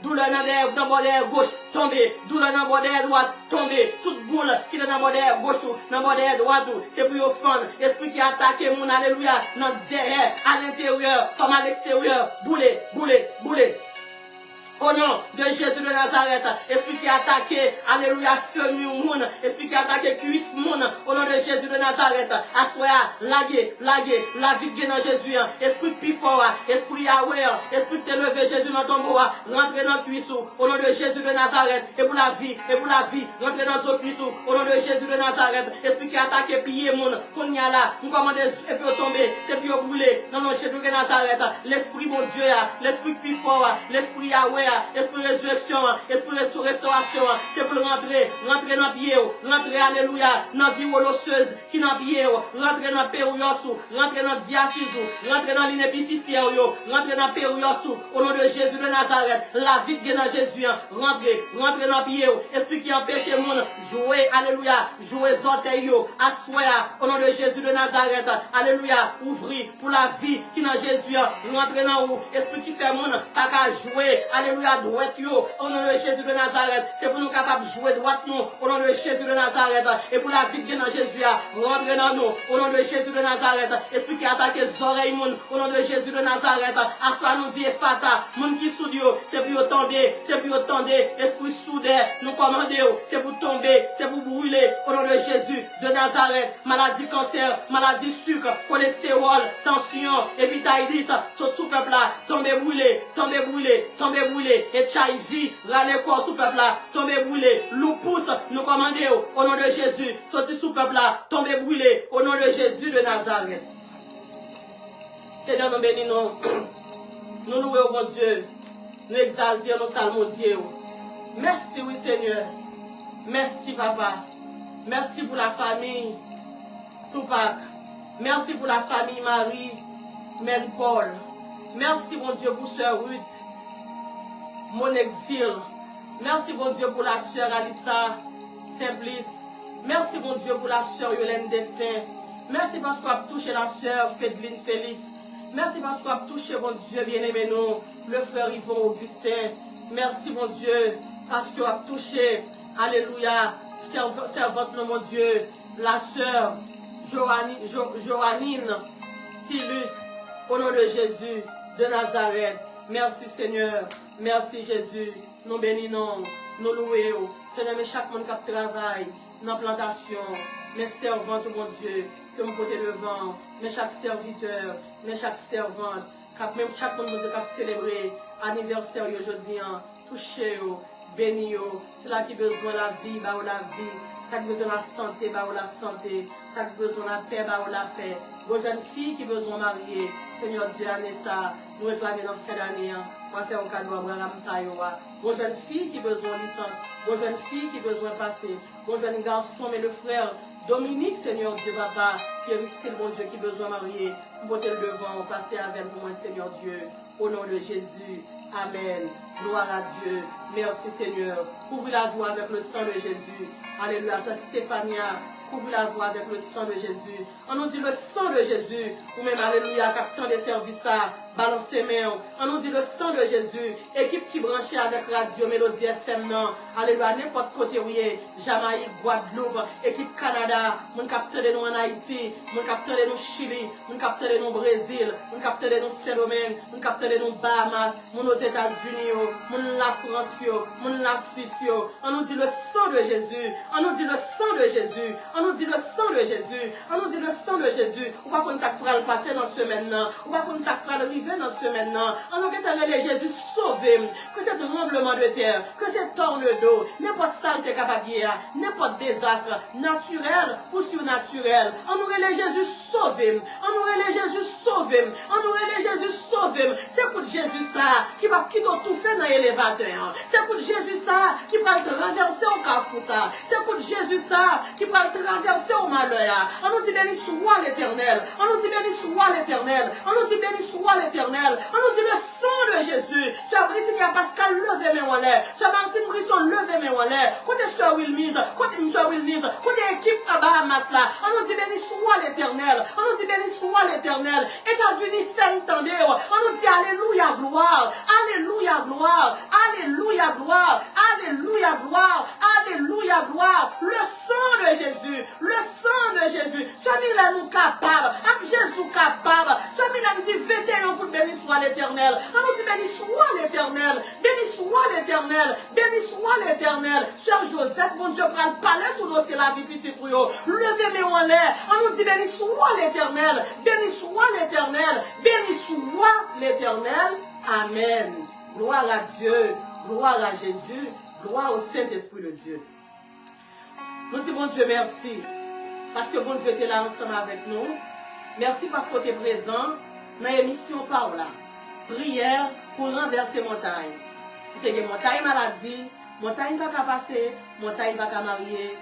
douleur dans derrière, dans bord derrière gauche, tombez, douleur dans bord derrière droite, tombez, toute boule qui est dans bord derrière gauche, dans bord droit, c'est pour vous fendre, esprit qui attaque mon alléluia, dans derrière, à l'intérieur, comme à l'extérieur, boulez. Au nom de Jésus de Nazareth, esprit qui a attaqué, alléluia, feu moun, esprit qui a attaqué cuisse moun, au nom de Jésus de Nazareth, assoya, laguer, la vie de dans Jésus, esprit plus fort, esprit Yahweh, esprit te levé Jésus dans ton bois, rentrez dans cuisse, au nom de Jésus de Nazareth, et pour la vie, rentrez dans ton cuisse, au nom de Jésus de Nazareth, esprit qui a attaqué, pillé moun, qu'on y a là, nous commandons, et puis tomber, et puis brûler, non, non, Jésus de Nazareth, l'esprit mon Dieu, l'esprit plus fort, l'esprit Yahweh, esprit résurrection, esprit restauration, c'est pour rentrer dans pied, rentrer, alléluia, dans vie molosseuse, qui dans pied, rentrer dans pérouillosou, rentrer dans diaphyse, rentrer dans l'inépificiaire, rentrer dans pérouillosou, au nom de Jésus de Nazareth, la vie de dans Jésus, rentrer dans pied, esprit qui empêche le monde, jouer, alléluia, jouer orteils, assoir, au nom de Jésus de Nazareth, alléluia, ouvrir pour la vie qui dans Jésus, rentrer dans où, esprit qui fait le monde, pas qu'à jouer, alléluia, droite yo, au nom de Jésus de Nazareth, c'est pour nous capables de jouer droite nous, au nom de Jésus de Nazareth, et pour la vie qui dans Jésus, rentrer dans nous, au nom de Jésus de Nazareth, esprit qui attaque les oreilles moun, au nom de Jésus de Nazareth, assois nous dit fata, moun qui soude, c'est pour tendre, esprit soudé, nous commander, c'est pour tomber, c'est pour brûler, au nom de Jésus de Nazareth, maladie cancer, maladie sucre, cholestérol, tension, hépatitis, tout peuple là, tomber brûler, et HIV, râler corps sous peuple là, tomber brûler, lupus, nous commander, au nom de Jésus, sortir sous peuple là, tomber brûler, au nom de Jésus de Nazareth. Seigneur, nous bénissons, nous louons mon Dieu, nous exaltons, nous salmodions. Merci, oui Seigneur. Merci Papa. Merci pour la famille Tupac. Merci pour la famille Marie, Mère Paul. Merci mon Dieu pour Sœur Ruth, mon exil. Merci mon Dieu pour la Sœur Alissa Simplice. Merci mon Dieu pour la Sœur Yolène Destin. Merci parce qu'on a touché la Sœur Fédeline Félix. Merci parce qu'on a touché mon Dieu bien-aimé nous, le frère Yvon Augustin. Merci mon Dieu parce qu'on a touché, alléluia, servante mon Dieu, la Sœur Joannine Silus, au nom de Jésus de Nazareth. Merci Seigneur, merci Jésus. Nous bénissons, nous louons. Seigneur, mais chaque monde qui travaille dans la plantation, mes servantes, mon Dieu, que me côté devant, mais chaque serviteur, mais chaque servante, même chaque monde qui a célébré anniversaire aujourd'hui, touché, béni, c'est là qui a besoin de la vie, bah la vie. Ça qui a besoin de la santé, bah la santé. Ça qui a besoin de la paix, bah la paix. Vos jeunes filles qui ont besoin de marier, Seigneur Dieu, Anessa, nous réclamer dans cette année, on va faire un cadeau à Abraham Taïwa. Vos jeunes filles qui ont besoin de licence, vos jeunes filles qui ont besoin de passer, vos jeunes garçons, mais le frère Dominique, Seigneur Dieu, Papa, qui est resté le bon Dieu, qui a besoin de marier, porter le devant, passer avec pour moi, Seigneur Dieu, au nom de Jésus. Amen. Gloire à Dieu. Merci Seigneur. Couvre la voie avec le sang de Jésus. Alléluia. Soit Stéphania. Couvre la voie avec le sang de Jésus. On nous dit le sang de Jésus. Ou même, alléluia, captant des services à balancer mains. On nous dit le sang de Jésus. Équipe qui branchait avec Radio Mélodie FM. Non. Alléluia, n'importe côté où il est. Jamaïque, Guadeloupe, équipe Canada. Mon capteur de nous en Haïti. Mon capteur de nous Chili. Mon capteur de nous Brésil. Mon capteur de nous Saint-Domingue. Mon capteur de nous Bahamas. Mon aux États-Unis. Mon la France. Mon la Suisse. On nous dit le sang de Jésus. On nous dit le sang de Jésus. On nous dit le sang de Jésus. On nous dit le sang de Jésus. On va qu'on s'accroît le passer dans ce maintenant. On va qu'on s'accroît le arriver dans ce maintenant. On nous dit Jésus sauvé. Que cet tremblement de terre, que cet tornado, n'importe saleté capable, n'importe désastre naturel ou surnaturel. On nous dit Jésus sauvé. On nous dit Jésus sauvé. On nous dit Jésus sauvé. C'est pour Jésus ça qui va tout fait dans l'élévateur. C'est pour Jésus ça qui va traverser au carrefour ça. C'est pour Jésus ça qui va traverser au malheur. On nous dit béni soit l'Éternel. On nous dit béni soit l'Éternel. On nous dit béni soit l'Éternel. On nous dit le sang de Jésus. Sœur Brittany Pascal, levez mes en l'air. Sœur Martine Brisson, levez mes en l'air. Côté Sœur Wilmise, côté Sœur Wilmise, côté équipe à Bahamas là. On nous dit béni soit l'Éternel. On nous dit béni soit l'Éternel. États-Unis, fait entendre. On nous dit alléluia gloire. Alléluia gloire. Alléluia gloire. Alléluia gloire. Alléluia gloire. Le sang de Jésus. Le sang de Jésus. Celui là nous capable. Avec Jésus capable. Celui là nous dit vétéran pour béni soit l'Éternel. On nous dit béni soit l'Éternel. Béni soit l'éternel. Béni soit l'éternel. Sœur Joseph, mon Dieu, prend le palais sous dossier la vie petite pour vous. Levez-moi en l'air. On nous dit béni soit l'éternel. Béni soit l'éternel. Béni soit l'éternel. Amen. Gloire à Dieu. Gloire à Jésus. Gloire au Saint-Esprit de Dieu. Nous disons, bon Dieu, merci. Parce que bon Dieu était là ensemble avec nous. Merci parce que tu es présent dans l'émission par là. Prière pour renverser montagne. Tu as des montagnes maladie, montagne pas qu'à passer, montagne pas qu'à marier.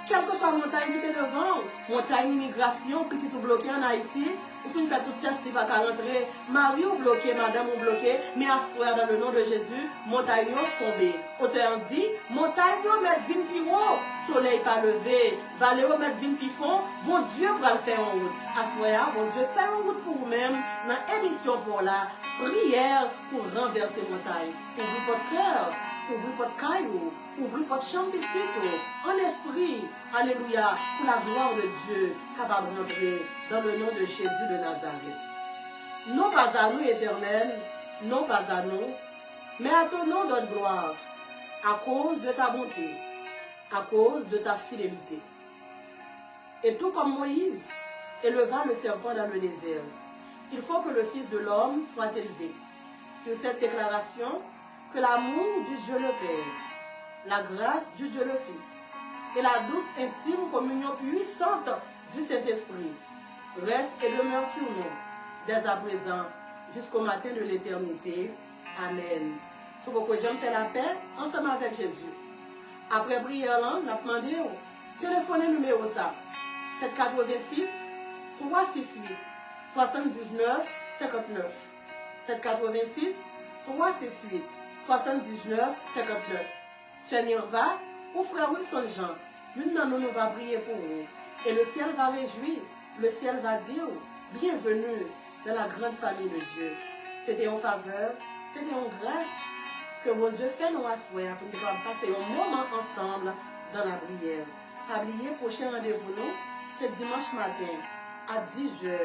Quelle que soit la montagne qui est devant, montagne immigration, petit ou bloqué en Haïti, vous finissez faire tout test, il va qu'à rentrer. Marie ou bloqué, madame ou bloqué, mais à soir dans le nom de Jésus, montagne tombée. Auteur dit, montagne mettre vine plus haut, soleil pas levé, vallée mettre vine plus fond, bon Dieu va le faire en route. À soir, bon Dieu, faire en route pour vous-même, dans l'émission pour la prière pour renverser montagne. Ouvrez votre cœur. Ouvrez votre caillou, ouvrez votre chambre petite, en esprit, alléluia, pour la gloire de Dieu, capable d'entrer dans le nom de Jésus de Nazareth. Non pas à nous, éternel, non pas à nous, mais à ton nom notre gloire, à cause de ta bonté, à cause de ta fidélité. Et tout comme Moïse éleva le serpent dans le désert, il faut que le Fils de l'homme soit élevé. Sur cette déclaration, que l'amour du Dieu le Père, la grâce du Dieu le Fils et la douce intime communion puissante du Saint-Esprit reste et demeure sur nous dès à présent jusqu'au matin de l'éternité. Amen. C'est pourquoi j'aime faire la paix ensemble avec Jésus. Après prière, on a demandé téléphonez numéro ça 786 368 79 59 786 368 79 59. Sœur Nirva ou frère Wilson Jean, l'une de nous va prier pour vous. Et le ciel va réjouir, le ciel va dire bienvenue dans la grande famille de Dieu. C'était en faveur, c'était en grâce que mon Dieu fait nous asseoir pour nous passer un moment ensemble dans la prière. Pas oublier, prochain rendez-vous nous, c'est dimanche matin à 10h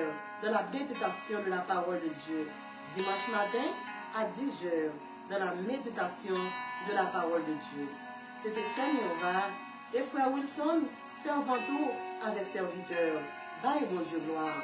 dans la méditation de la parole de Dieu. Dimanche matin à 10h. Dans la méditation de la parole de Dieu. C'était Sœur Nirva et frère Wilson, servant tout avec serviteur. Bye, mon Dieu, gloire.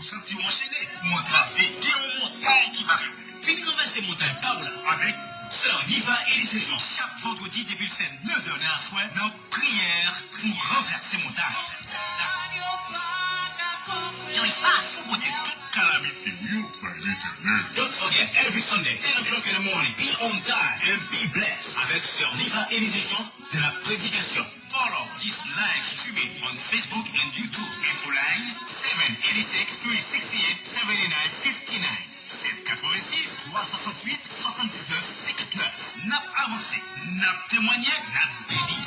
senti enchaîné, ou entravé, qui ont montagne qui va. Fini renverser montagne par là, avec Sœur Niva et les séjours chaque vendredi depuis le fait 9h dans la soirée, dans prière pour renverser montagne. Yo espace. Pour côté toute calamité, don't forget, every Sunday, 10 o'clock in the morning, be on time and be blessed avec Sœur Niva et les échanges de la prédication. Follow this live streaming on Facebook and YouTube. Info line 786 368 7959. 786 368 79 59. N'a avancé, n'a témoigné, n'a béni.